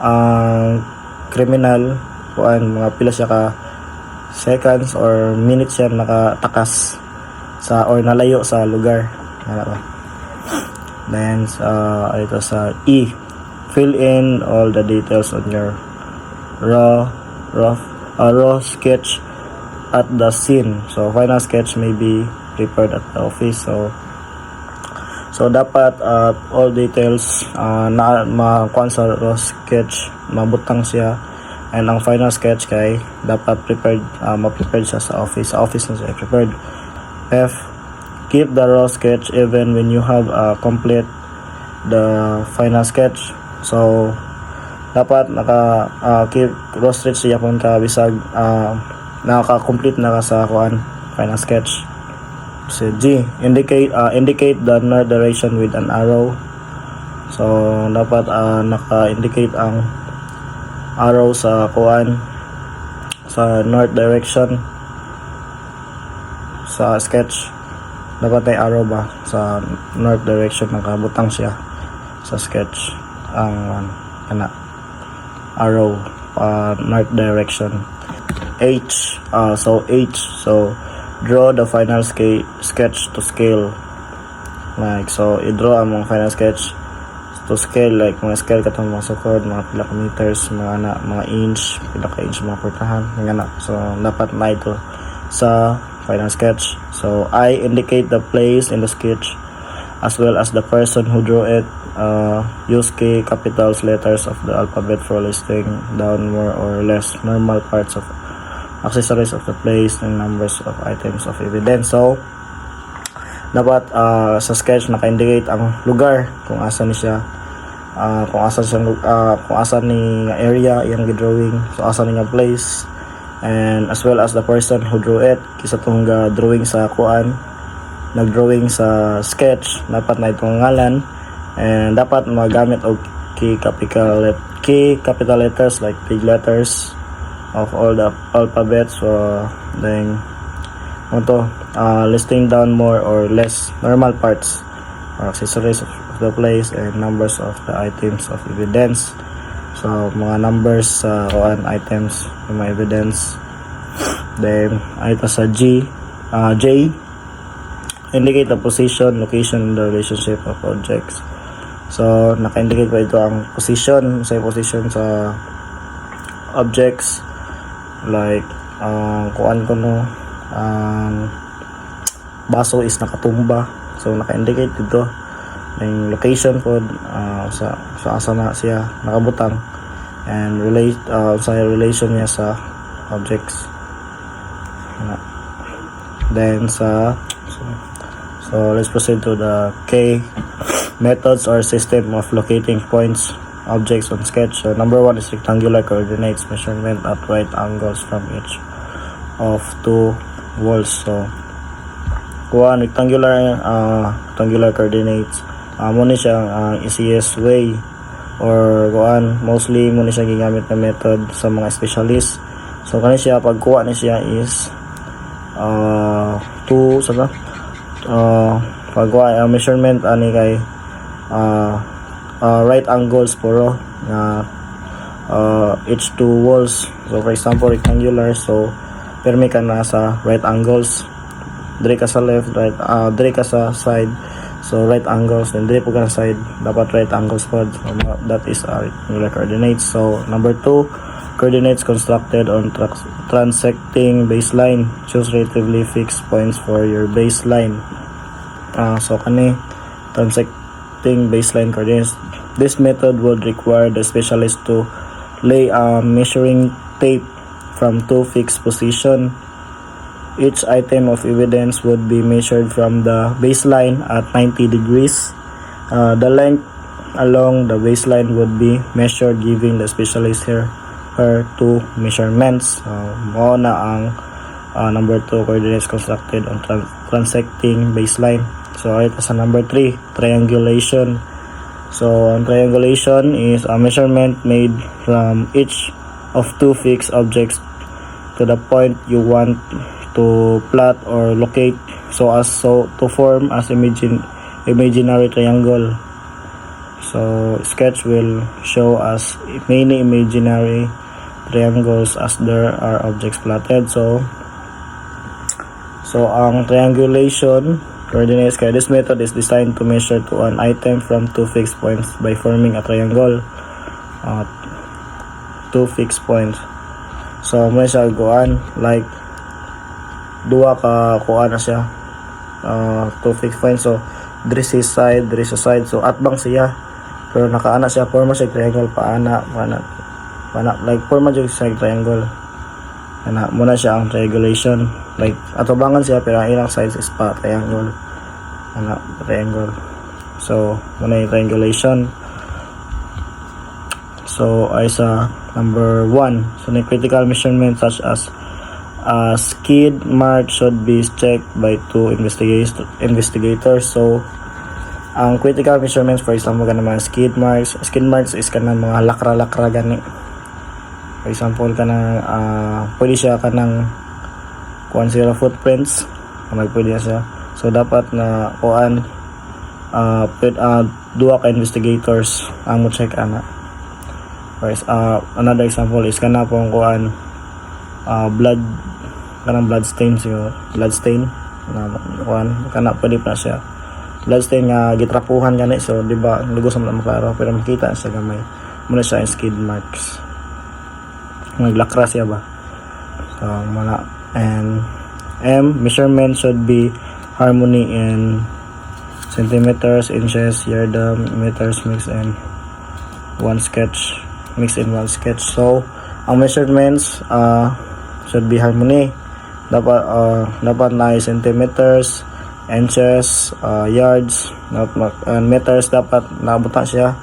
ang criminal kuan mga pila siya ka seconds or minutes siya nakatakas sa or nalayo sa lugar. Then ito sa E, fill in all the details on your raw sketch at the scene. So final sketch may be prepared at the office. So dapat all details na makuan sa raw sketch mabutang siya, and ang final sketch kay dapat prepared ma-prepared siya sa office. Sa office na siya prepared. F, keep the raw sketch even when you have complete the final sketch. So dapat keep raw sketch siya pang ka bisag naka-complete na ka sa kuan final sketch. So G, indicate the north direction with an arrow. So dapat naka-indicate ang arrow sa kuan sa north direction sa sketch. Dapat may arrow ba sa north direction, nakabutang siya sa sketch ang arrow north direction. H, so draw the final sketch to scale. Like so i-draw ang mga final sketch to scale, like mga scale katong mga sukod, mga pila ka meters, mga inch, pila ka inch mga portahan nga. So dapat na ito sa final sketch. So I, indicate the place in the sketch as well as the person who drew it. Use key capitals letters of the alphabet for listing down more or less normal parts of accessories of the place and numbers of items of evidence. So dapat sa sketch naka-indicate ang lugar kung asa ni siya, kung asa ni area yang gidrawing, so asa ni nga place, and as well as the person who drew it. Kisa tong drawing sa kuan, nagdrawing sa sketch, dapat na itong ngalan, and dapat magamit og key capital letters like big letters of all the alphabets. Then listing down more or less normal parts or accessories of the place and numbers of the items of evidence. So mga numbers sa items ng mga evidence. Then ito sa J, indicate the position, location, and the relationship of objects. So naka-indicate pa ito ang position sa objects, like kuan ko no, ang baso is nakatumba, so naka-indicate dito yung location po sa asa na siya nakabutang, and sa relation niya sa objects. Then so let's proceed to the K, methods or system of locating points objects on sketch. So number 1 is rectangular coordinates, measurement at right angles from each of two walls. So kuha rectangular coordinates, mo ni siya ang easiest way, or kuan mostly mo ni siya gigamit na method sa mga specialist. So kani siya pagkuha ni siya is pagkuha measurement ani kay right angles puro nga each two walls. So for example rectangular, so permi ka na sa right angles, dire ka sa left, right, dire ka sa side, so right angles, then dire po ka sa side, dapat right angles po. So, that is rectangular coordinates. So number 2, coordinates constructed on transecting baseline. Choose relatively fixed points for your baseline. So kani transecting baseline coordinates. This method would require the specialist to lay a measuring tape from two fixed position. Each item of evidence would be measured from the baseline at 90 degrees. The length along the baseline would be measured, giving the specialist her two measurements. Mao na ang number 2, coordinates constructed on transecting baseline. So ito sa number 3, triangulation. So ang triangulation is a measurement made from each of two fixed objects to the point you want to plot or locate, so to form as imaginary triangle. So sketch will show us many imaginary triangles as there are objects plotted. So ang triangulation coordinates kaya this method is designed to measure to an item from two fixed points by forming a triangle. Two fixed points. So may siya kuan like duwa ka kuan na siya, two fixed points. So diri sa side, so atbang siya pero nakaana siya, forma siya triangle, paana like forma siya triangle. Ana muna siya ang triangulation, like atubangan siya pero ang ilang sides is pa triangle. Triangle. So muna yung triangulation. So ay sa number 1, so the critical measurement such as skid mark should be checked by two investigators. So ang critical measurements, for example kanang skid marks is kanang mga lakra gani. For example kanang pwede siya kanang kuan sila footprints, pwede siya. So dapat na kuan duha ka investigators ang mo check ana. First, another example is kana pong kuan blood stain na kuan kana pwede pa siya blood stain nga gitrapuhan gani. So di ba lugos man maklaro pero makita siya gamay muna siya yung skid marks, naglakra siya ba. So muna. And measurement should be harmony in centimeters, inches, yardam, meters mixed in one sketch. So ang measurements should be harmony, dapat na centimeters, inches, yards, and meters, dapat naabutan siya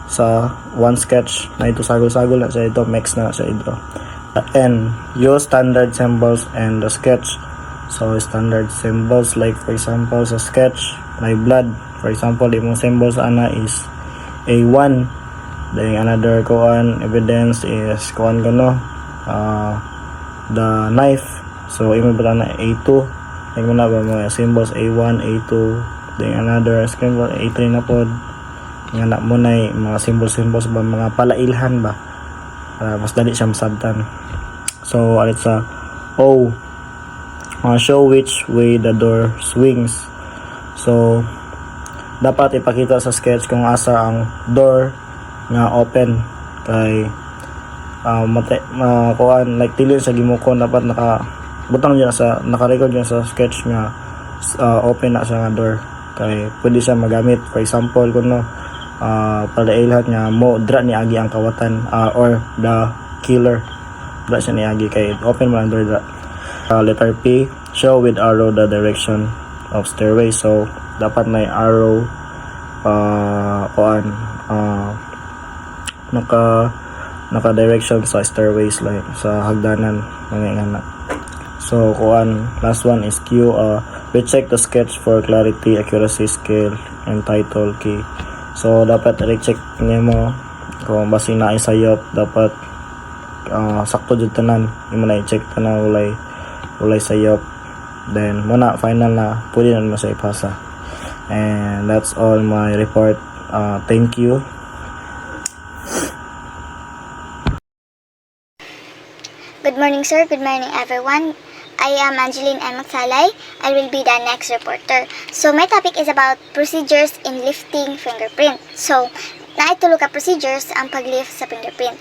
sa one sketch na ito, sagol-sagol na siya ito, mix na siya ito. And use standard symbols and the sketch. So standard symbols, like for example sa sketch may blood, for example imong symbols ana is A1, then another kuan evidence is kuan gano the knife, so imong butang na A2, like mo na ba mga symbols A1, A2, then another symbol A3 na pod nga na mo na mga symbols ba, mga palailhan ba para mas dali siya masabtan. So alit sa O, show which way the door swings. So dapat ipakita sa sketch kung asa ang door nga open kay kuan like tilin sa gimukon, dapat naka-record niya sa sketch nga open na siya nga door kay pwede siya magamit. For example kuno palailhan nga mo dra ni agi ang kawatan or the killer dra siya ni agi kay open man ang door dra. Letter P, show with arrow the direction of stairway. So dapat may arrow naka direction sa stairways, like sa hagdanan mga ingana. So kuan last one is Q. Recheck the sketch for clarity, accuracy, scale, and title key. So dapat recheck nimo kung basin na isayop, dapat sakto jud tanan. Imo na i-check tanan walay sayop. Then muna final na pwede na mo sa ipasa. And that's all my report. Thank you. Good morning, sir. Good morning, everyone. I am Angeline M. Magsalay. I will be the next reporter. So, my topic is about procedures in lifting fingerprint. So, naitulo ka procedures ang pag-lift sa fingerprint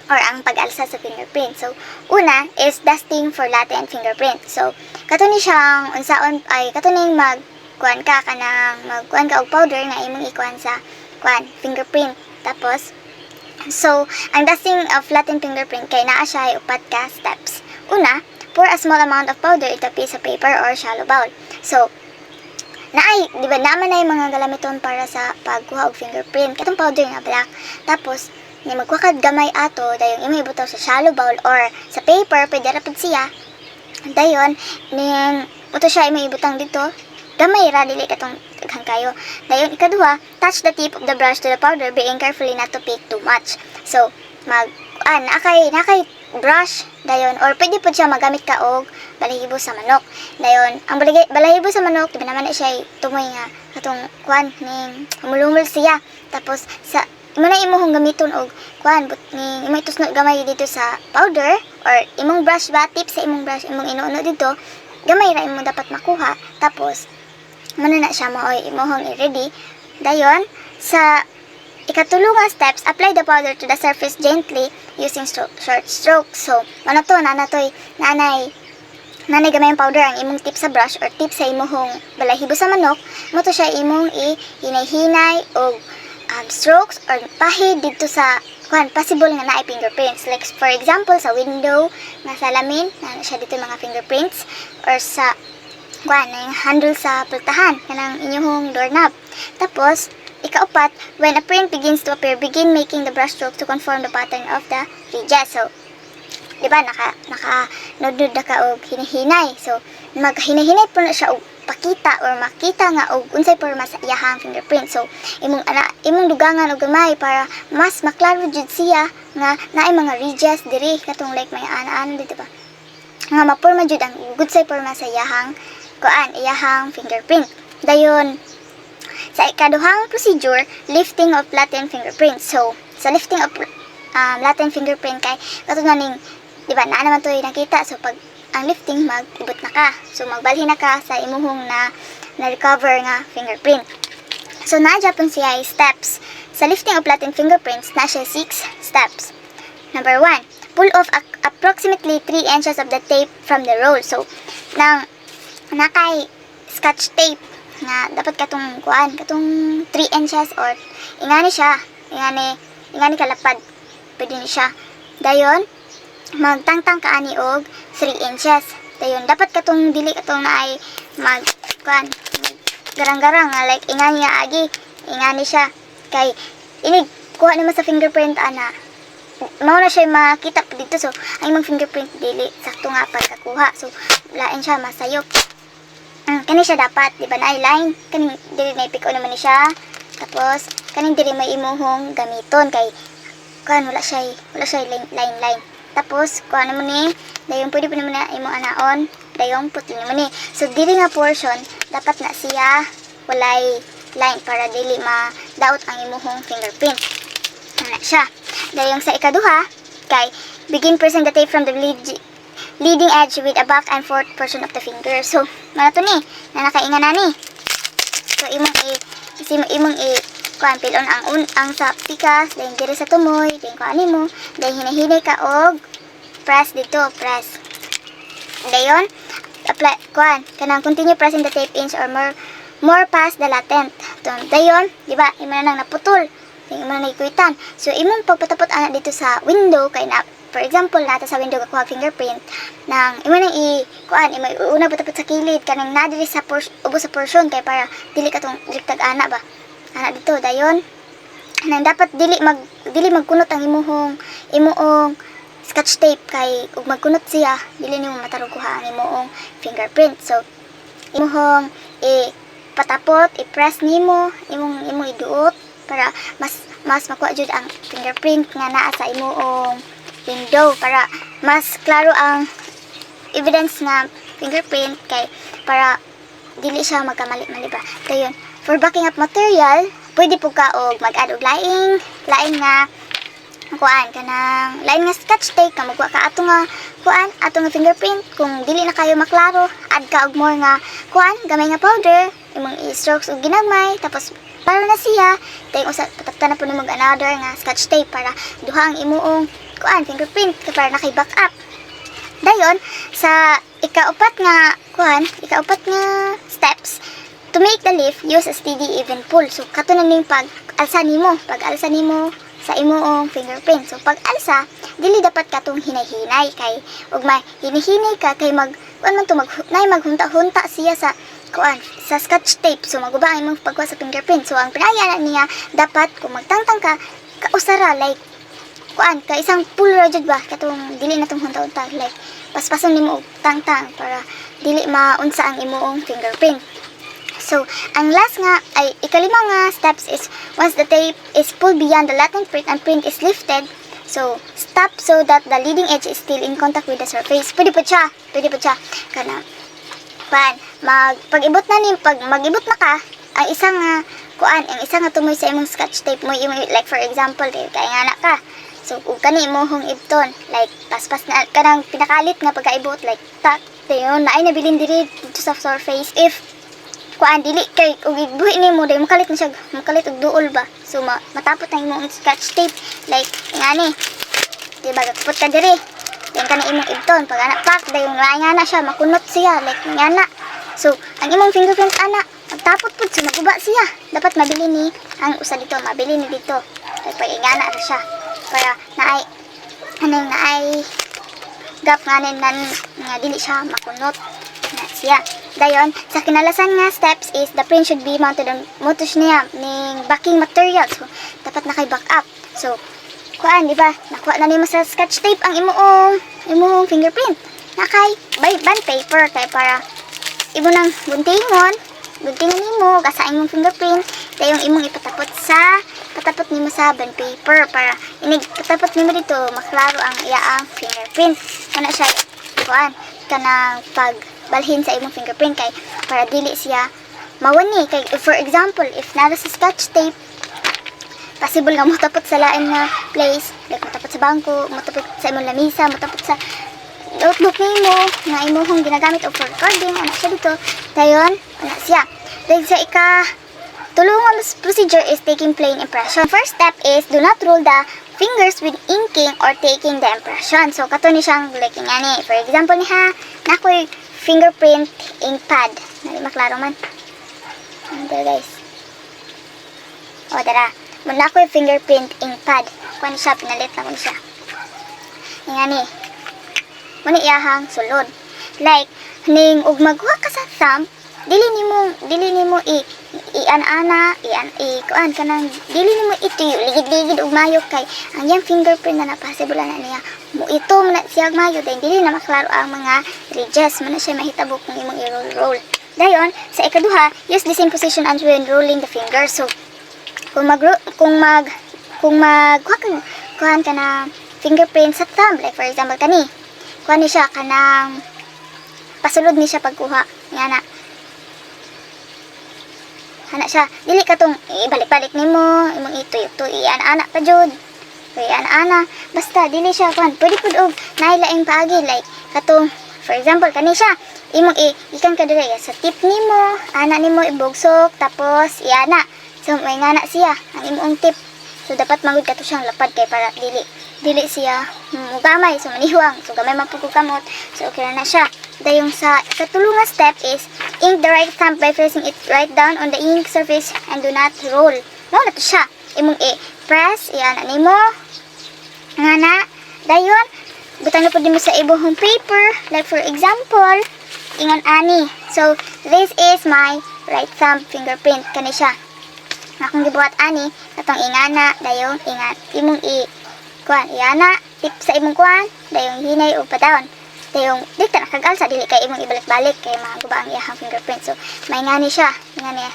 or ang pag-alsa sa fingerprint. So, una is dusting for latent fingerprint. So, katuni siyang unsaon ay katuning magkuan ka magkuan ka og powder nga imong ikuan sa fingerprint. Tapos, so, ang dusting of latent fingerprint kay naa siya ay upat ka steps. Una, pour a small amount of powder into a piece of paper or shallow bowl. So, di ba naman na yung mga galamiton para sa pagkuha og fingerprint. Katong powder nga black. Tapos, ni magkuha gamay ato, dayon imo ibutaw sa shallow bowl or sa paper, pwede rapid siya. Dayon, ning uto siya imo ibutang dito. Gamay ra dili katong daghang kayo. Dayon ikaduha, touch the tip of the brush to the powder, being carefully not to pick too much. So, nakay brush dayon or pwede po siya magamit ka og balahibo sa manok. Dayon, ang balahibo sa manok, di ba naman na siya tumoy nga katong ning humulumol siya. Tapos sa imo na imong gamiton og imo itusno gamay dito sa powder or imong brush ba tip sa imong brush imong inuuno dito, gamay ra imong dapat makuha. Tapos muna na siya maoy imohong i-ready. Dayon, sa ikatulo nga steps, apply the powder to the surface gently using short strokes. So, nanay gamay ang powder ang imong tip sa brush or tip sa imong balahibo sa manok, mo to siya imong hinay-hinay og strokes or pahid dito sa possible nga naay fingerprints. Like for example, sa window nga salamin, na siya dito mga fingerprints or sa yung handle sa pultahan kanang inyong doorknob. Tapos, ikaupat, when a print begins to appear, begin making the brush stroke to conform the pattern of the ridges. So, di ba, naka-nodod na ka og hinihinay. So, maghinay-hinay po na siya og pakita or makita nga og unsay porma sa iyahang fingerprint. So, imong dugangan og gamay para mas maklaro jud siya nga naay mga ridges diri katong like may ana-ana dito ba. Nga maporma jud ang good say porma sa iyahang fingerprint. Dayon, sa ikaduhang procedure, lifting of latent fingerprint. So, sa lifting of latent fingerprint kay katong ning, di ba, naa naman to nakita. So, pag ang lifting, mag-ibot na ka. So, magbalhin na ka sa imuhong na-recover nga fingerprint. So, na-adya pong siya steps. Sa lifting of latent fingerprints, na siya 6 steps. Number 1, pull off approximately 3 inches of the tape from the roll. So, nakay scotch tape nga dapat katong 3 inches or ingani kalapad pwede ni siya. Dayon magtangtang ka ani og 3 inches. Dayon dapat katong dili katong naay garang-garang like ingani siya kay inig kuha nimo sa fingerprint ana mao na siya makita dito. So ang imong fingerprint dili sakto nga pagkakuha, so lain siya masayop. Kani siya dapat, di ba, na line kaning diri na ipiko naman ni siya. Tapos kaning diri may imuhong gamiton kay wala siya line. Tapos kuha naman ni dayon pwede pa naman na imong anaon dayon putli naman ni. So diri nga portion dapat na siya walay line para dili ma-daot ang imuhong fingerprint. Na siya. Dayon sa ikaduha kay begin pressing the tape from the leading edge with a back and forth portion of the finger. So, mana to ni? Na nakainga na ni. So, imong pilon ang sa pikas, dayon diri sa tumoy, dayon kuan nimo, dayon hinahinay ka og press dito, press. Dayon, apply kanang continue pressing the tape inch or more past the latent. Dayon, di ba? Imo na nang naputol. Dayon imo na naikuitan. So, imong pagpatapot ana dito sa window kay na for example, nata sa window kakuha fingerprint nang imo nang imo una patapot sa kilid kanang nadiri sa ubos sa portion kay para dili katong direktag ana ba. Ana dito dayon nang dapat dili magkunot ang imuong scotch tape kay ug magkunot siya dili nimo matarog kuha ang imong fingerprint. So imuhong patapot, i-press nimo, imong iduot para mas makuha jud ang fingerprint nga naa sa imong window para mas klaro ang evidence nga fingerprint kay para dili siya magkamali-mali ba. Dayon, for backing up material, pwede po ka og mag-add og laing nga lain nga scotch tape ka magwa ka ato nga fingerprint. Kung dili na kayo maklaro, add ka og more nga gamay nga powder, imong i-strokes og ginagmay tapos para na siya. Dayon usa patakta na po nimo another nga scotch tape para duha ang imuong fingerprint kay para nakay-back up. Dayon sa ikaupat nga steps, to make the lift, use a steady even pull. So kato na ning pag-alsa nimo sa imong fingerprint. So pag-alsa, dili dapat katong hinay-hinay kay ug hinihinay ka kay maghunta-hunta siya sa scotch tape. So maguba ang imong pagkuha sa fingerprint. So ang pinayaan niya dapat kung magtangtang ka kausara like ka isang pull ra jud ba katong dili na tong hunta-hunta like paspason nimo og tangtang para dili maunsa ang imong fingerprint. So ang last nga ay ikalima nga steps is once the tape is pulled beyond the latent print and print is lifted, so stop so that the leading edge is still in contact with the surface. Pwede pa siya kana pag-ibot na ka ang isang nga tumoy sa imong scotch tape mo like for example kay nga na ka. So, kung kani mohong ibton, like, paspas na, kanang pinakalit nga pagkaibot, like, yun, naay nabilin diri dito sa surface. If, dili kay, kung igbuhi ni mo, dahil makalit og duol ba? So, matapot na imong scotch tape, like, ngani, diba, kapot ka diri, dahil kani imong ibton, pag anak pak, dahil nga na siya, makunot siya, like, nga. So, ang imong fingerprint, magtapot po, so, maguba siya. Dapat mabili ni, ang usa dito, mabili ni dito, like, pag ingana na siya. Para naay gap nga dili siya makunot na siya. Dayon sa kinalasan nga steps is the print should be mounted on motos niya ning backing material. So dapat nakay-back up. So di ba nakuha na nimo sa scotch tape ang imong fingerprint. Nakay band paper kay para imo nang guntingon nimo gasa imong fingerprint dayong imong ipatapot nimo sa band paper para patapot nimo dito maklaro ang iyaang fingerprint. Ana siya kanang pagbalhin sa imong fingerprint kay para dili siya mawani kay for example if nara sa scotch tape possible nga matapot sa lain nga place like matapot sa bangko, matapot sa imong lamisa, matapot sa notebook nimo nga imong ginagamit for recording. Ana siya dito dayon ana siya. Then sa tulungan procedure is taking plain impression. First step is do not roll the fingers with inking or taking the impression. So kato ni siyang like ngani. For example ni nakoy fingerprint ink pad. Nali maklaro man. There guys. Dara. Muna ako'y fingerprint ink pad. Kuha siya, pinalit na ko siya. Ngani. Muna iyahang sulod. Like ning ug magkuha ka sa thumb, dili nimo kanang dili nimo ituyo ligid-ligid og mayo kay ang yang fingerprint na possible na niya mo ito na siya mayo dahil dili na maklaro ang mga ridges man na siya mahitabo kung imong i-roll. Dayon sa ikaduha, use the same position as when rolling the fingers. So kung kuhan ka na fingerprint sa thumb like for example kani kuha ni siya kanang pasulod ni siya pagkuha nga ana siya dili katong ibalik-balik nimo imong ituyo ana pa jud ana basta dili siya pwede pud og nailaing paagi like katong for example kani siya imong ikan ka dire sa tip nimo ana nimo ibugsok tapos iana so may ngana siya ang imong tip so dapat magud kato siyang lapad kay para dili siya mugamay so manihuang so gamay man pud kamot so okay na siya. Dayong sa katulungan step is ink the right thumb by pressing it right down on the ink surface and do not roll. Mao na to siya. Imong press iyan nimo. Ngana dayon butang na pud nimo sa ibuhong paper like for example ingon ani. So this is my right thumb fingerprint kani siya. Akong gibuhat ani katong ingana dayong ingat imong iana tip sa imong kuan, dayong hinay o padawon. Dayong dikta nakagalsa dili kay imong ibalik-balik kay mga guba ang iyahang fingerprint. So may ngani siya, ngani.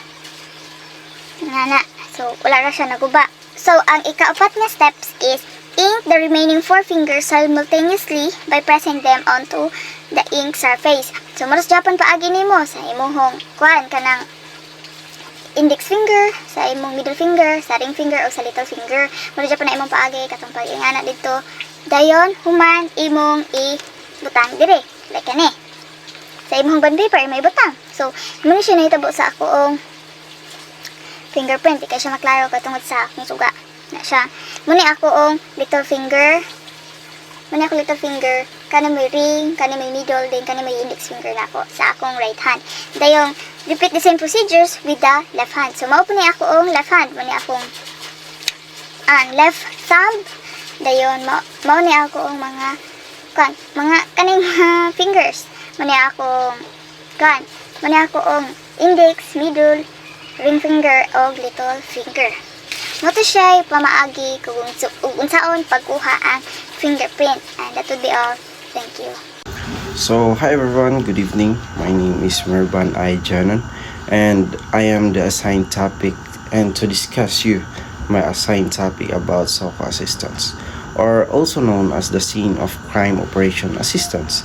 Ngana. So wala ra siya naguba. So ang ikaapat na steps is ink the remaining 4 fingers simultaneously by pressing them onto the ink surface. So maros Japan paagi nimo sa imong kuan kanang index finger, sa imong middle finger, sa ring finger o sa little finger. Maros Japan na imong paagi katong pag-ingana dito. Dayon human imong butang dire like kani. Sa imong bond paper may butang. So mo siya nahitabo sa akoong fingerprint, di kay siya maklaro katungod sa akong suga na siya. Muni ako ang little finger. Muni ako little finger. Kani may ring, kani may middle, then kani may index finger na ako sa akong right hand. Dayong repeat the same procedures with the left hand. So mao po ni ako ang left hand. Muni akong left thumb. Dayon mao ni ako ang mga kaning mga fingers. Muni akong muni ako ang index, middle, ring finger o little finger. Moto siya pamaagi kung unsaon pagkuha ang fingerprint. And that would be all. Thank you. So, hi everyone, good evening. My name is Merban I. Janan, and I am the assigned topic and to discuss you my assigned topic about SOCO assistance, or also known as the Scene of Crime Operation Assistance,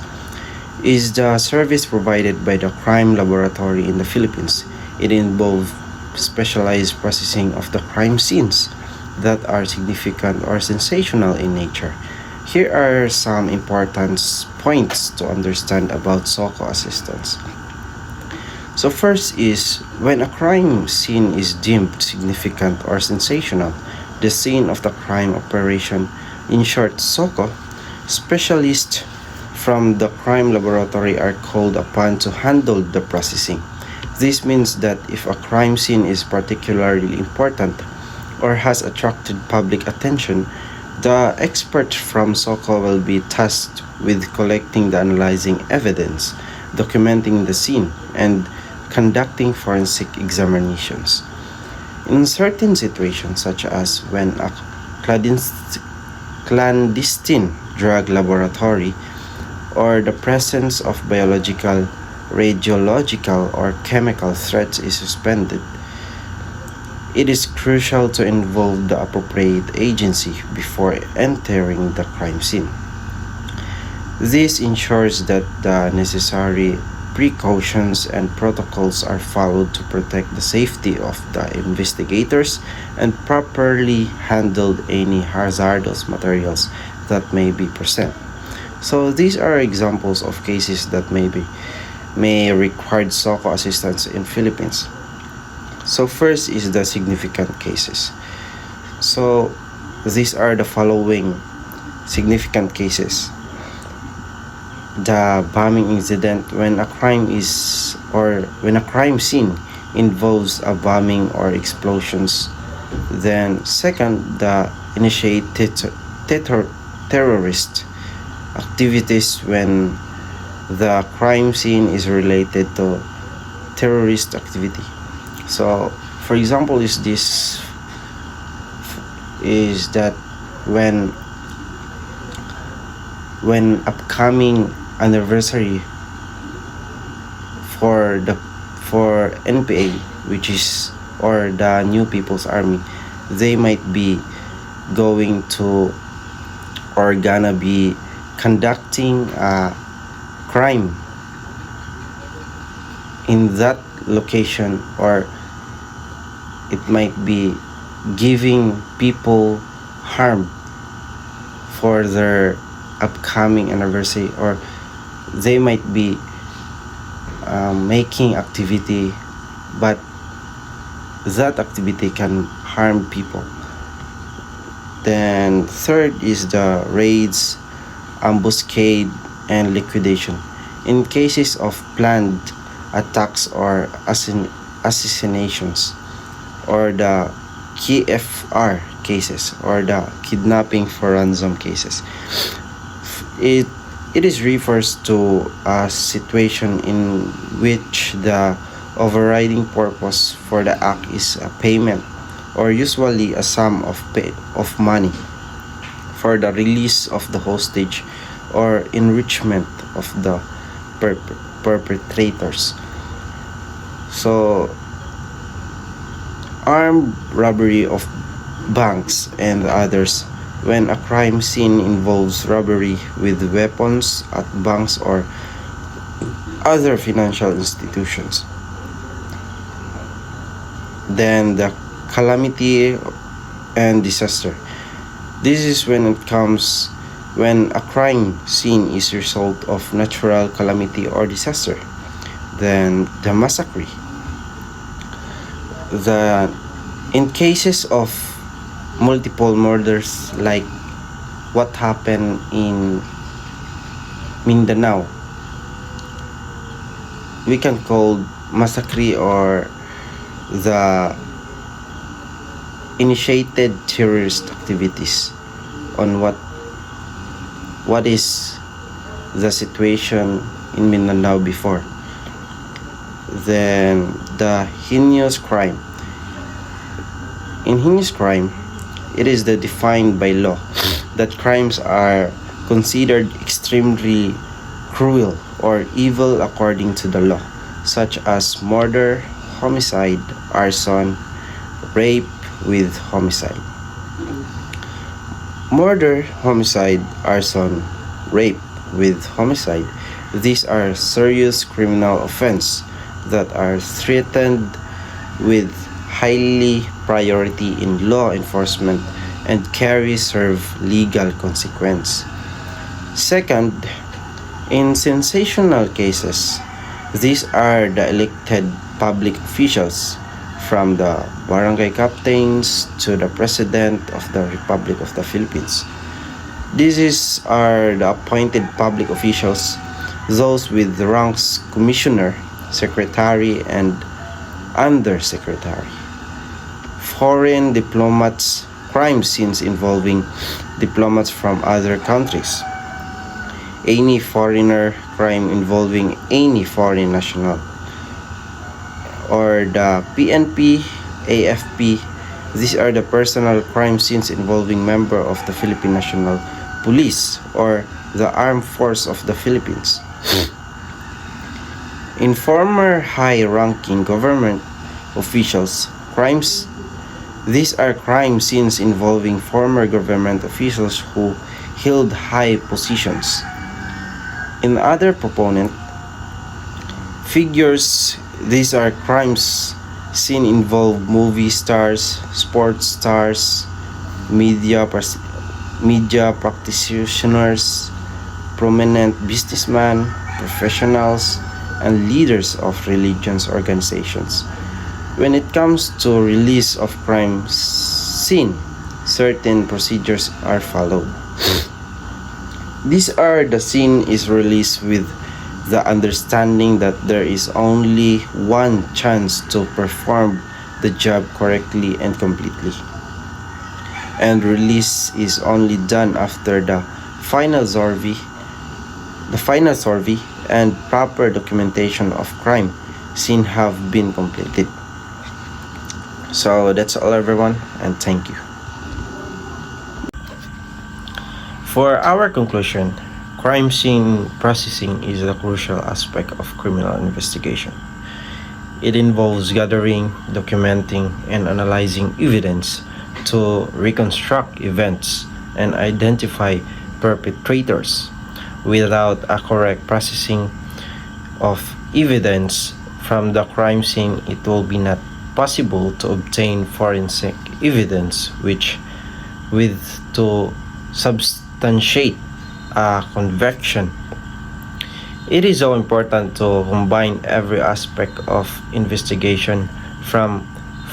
is the service provided by the Crime Laboratory in the Philippines. It involves specialized processing of the crime scenes that are significant or sensational in nature. Here are some important points to understand about SOCO assistance. So first is, when a crime scene is deemed significant or sensational, the scene of the crime operation, in short SOCO, specialists from the crime laboratory are called upon to handle the processing. This means that if a crime scene is particularly important or has attracted public attention, the expert from SOCO will be tasked with collecting the analyzing evidence, documenting the scene, and conducting forensic examinations. In certain situations, such as when a clandestine drug laboratory or the presence of biological, radiological, or chemical threats is suspended, it is crucial to involve the appropriate agency before entering the crime scene. This ensures that the necessary precautions and protocols are followed to protect the safety of the investigators and properly handle any hazardous materials that may be present. So these are examples of cases that may require SOCO assistance in Philippines. So first is the significant cases. So these are the following significant cases. The bombing incident, when a crime scene involves a bombing or explosions. Then second, the initiated terrorist activities, when the crime scene is related to terrorist activity. So for example is that when upcoming anniversary for NPA, which is, or the New People's Army, they might be going to or gonna be conducting a crime in that location, or it might be giving people harm for their upcoming anniversary, or they might be making activity, but that activity can harm people. Then third is the raids, ambuscade, and liquidation. In cases of planned attacks or assassinations, or the KFR cases, or the kidnapping for ransom cases, it refers to a situation in which the overriding purpose for the act is a payment, or usually a sum of money, for the release of the hostage or enrichment of the perpetrators. So, armed robbery of banks and others. When a crime scene involves robbery with weapons at banks or other financial institutions. Then the calamity and disaster. This is when a crime scene is a result of natural calamity or disaster. Then the massacre. In cases of multiple murders like what happened in Mindanao, we can call massacre or the initiated terrorist activities on what is the situation in Mindanao before. Then the heinous crime. In heinous crime, it is defined by law that crimes are considered extremely cruel or evil according to the law, such as murder, homicide, arson, rape with homicide. Murder, homicide, arson, rape with homicide. These are serious criminal offenses that are threatened with highly priority in law enforcement and serve legal consequence. Second, in sensational cases, these are the elected public officials from the barangay captains to the President of the Republic of the Philippines. These are the appointed public officials, those with the ranks commissioner, secretary, and undersecretary. Foreign diplomats, crime scenes involving diplomats from other countries. Any foreigner, crime involving any foreign national. Or the PNP, AFP, these are the personal crime scenes involving member of the Philippine National Police or the Armed Force of the Philippines. In former high-ranking government officials, crimes, these are crime scenes involving former government officials who held high positions. In other proponent figures, these are crimes seen involve movie stars, sports stars, media practitioners, prominent businessmen, professionals, and leaders of religious organizations. When it comes to release of crime scene, certain procedures are followed. These are the scene is released with the understanding that there is only one chance to perform the job correctly and completely. And release is only done after the final survey and proper documentation of crime scene have been completed. So that's all everyone, and thank you. For our conclusion, crime scene processing is a crucial aspect of criminal investigation. It involves gathering, documenting, and analyzing evidence to reconstruct events and identify perpetrators. Without a correct processing of evidence from the crime scene, it will be not possible to obtain forensic evidence to substantiate a conviction. It is so important to combine every aspect of investigation from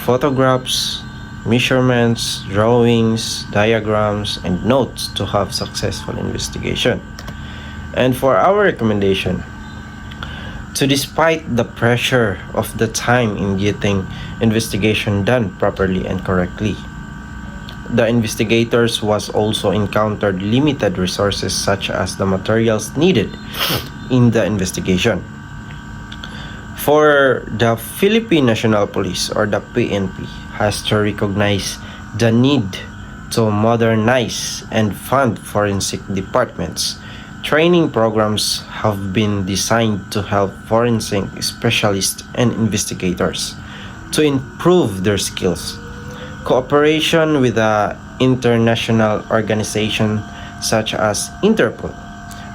photographs, measurements, drawings, diagrams, and notes to have successful investigation. And for our recommendation, despite the pressure of the time in getting investigation done properly and correctly, the investigators was also encountered limited resources such as the materials needed in the investigation. For the Philippine National Police or the PNP has to recognize the need to modernize and fund forensic departments. Training programs have been designed to help forensic specialists and investigators to improve their skills. Cooperation with the international organization such as Interpol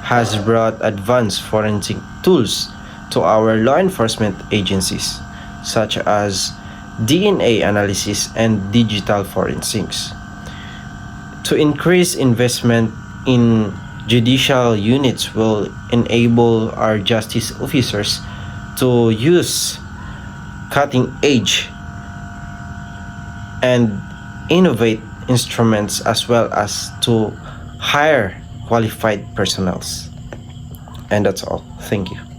has brought advanced forensic tools to our law enforcement agencies such as DNA analysis and digital forensics. To increase investment in judicial units will enable our justice officers to use cutting-edge and innovate instruments as well as to hire qualified personnel. And that's all. Thank you.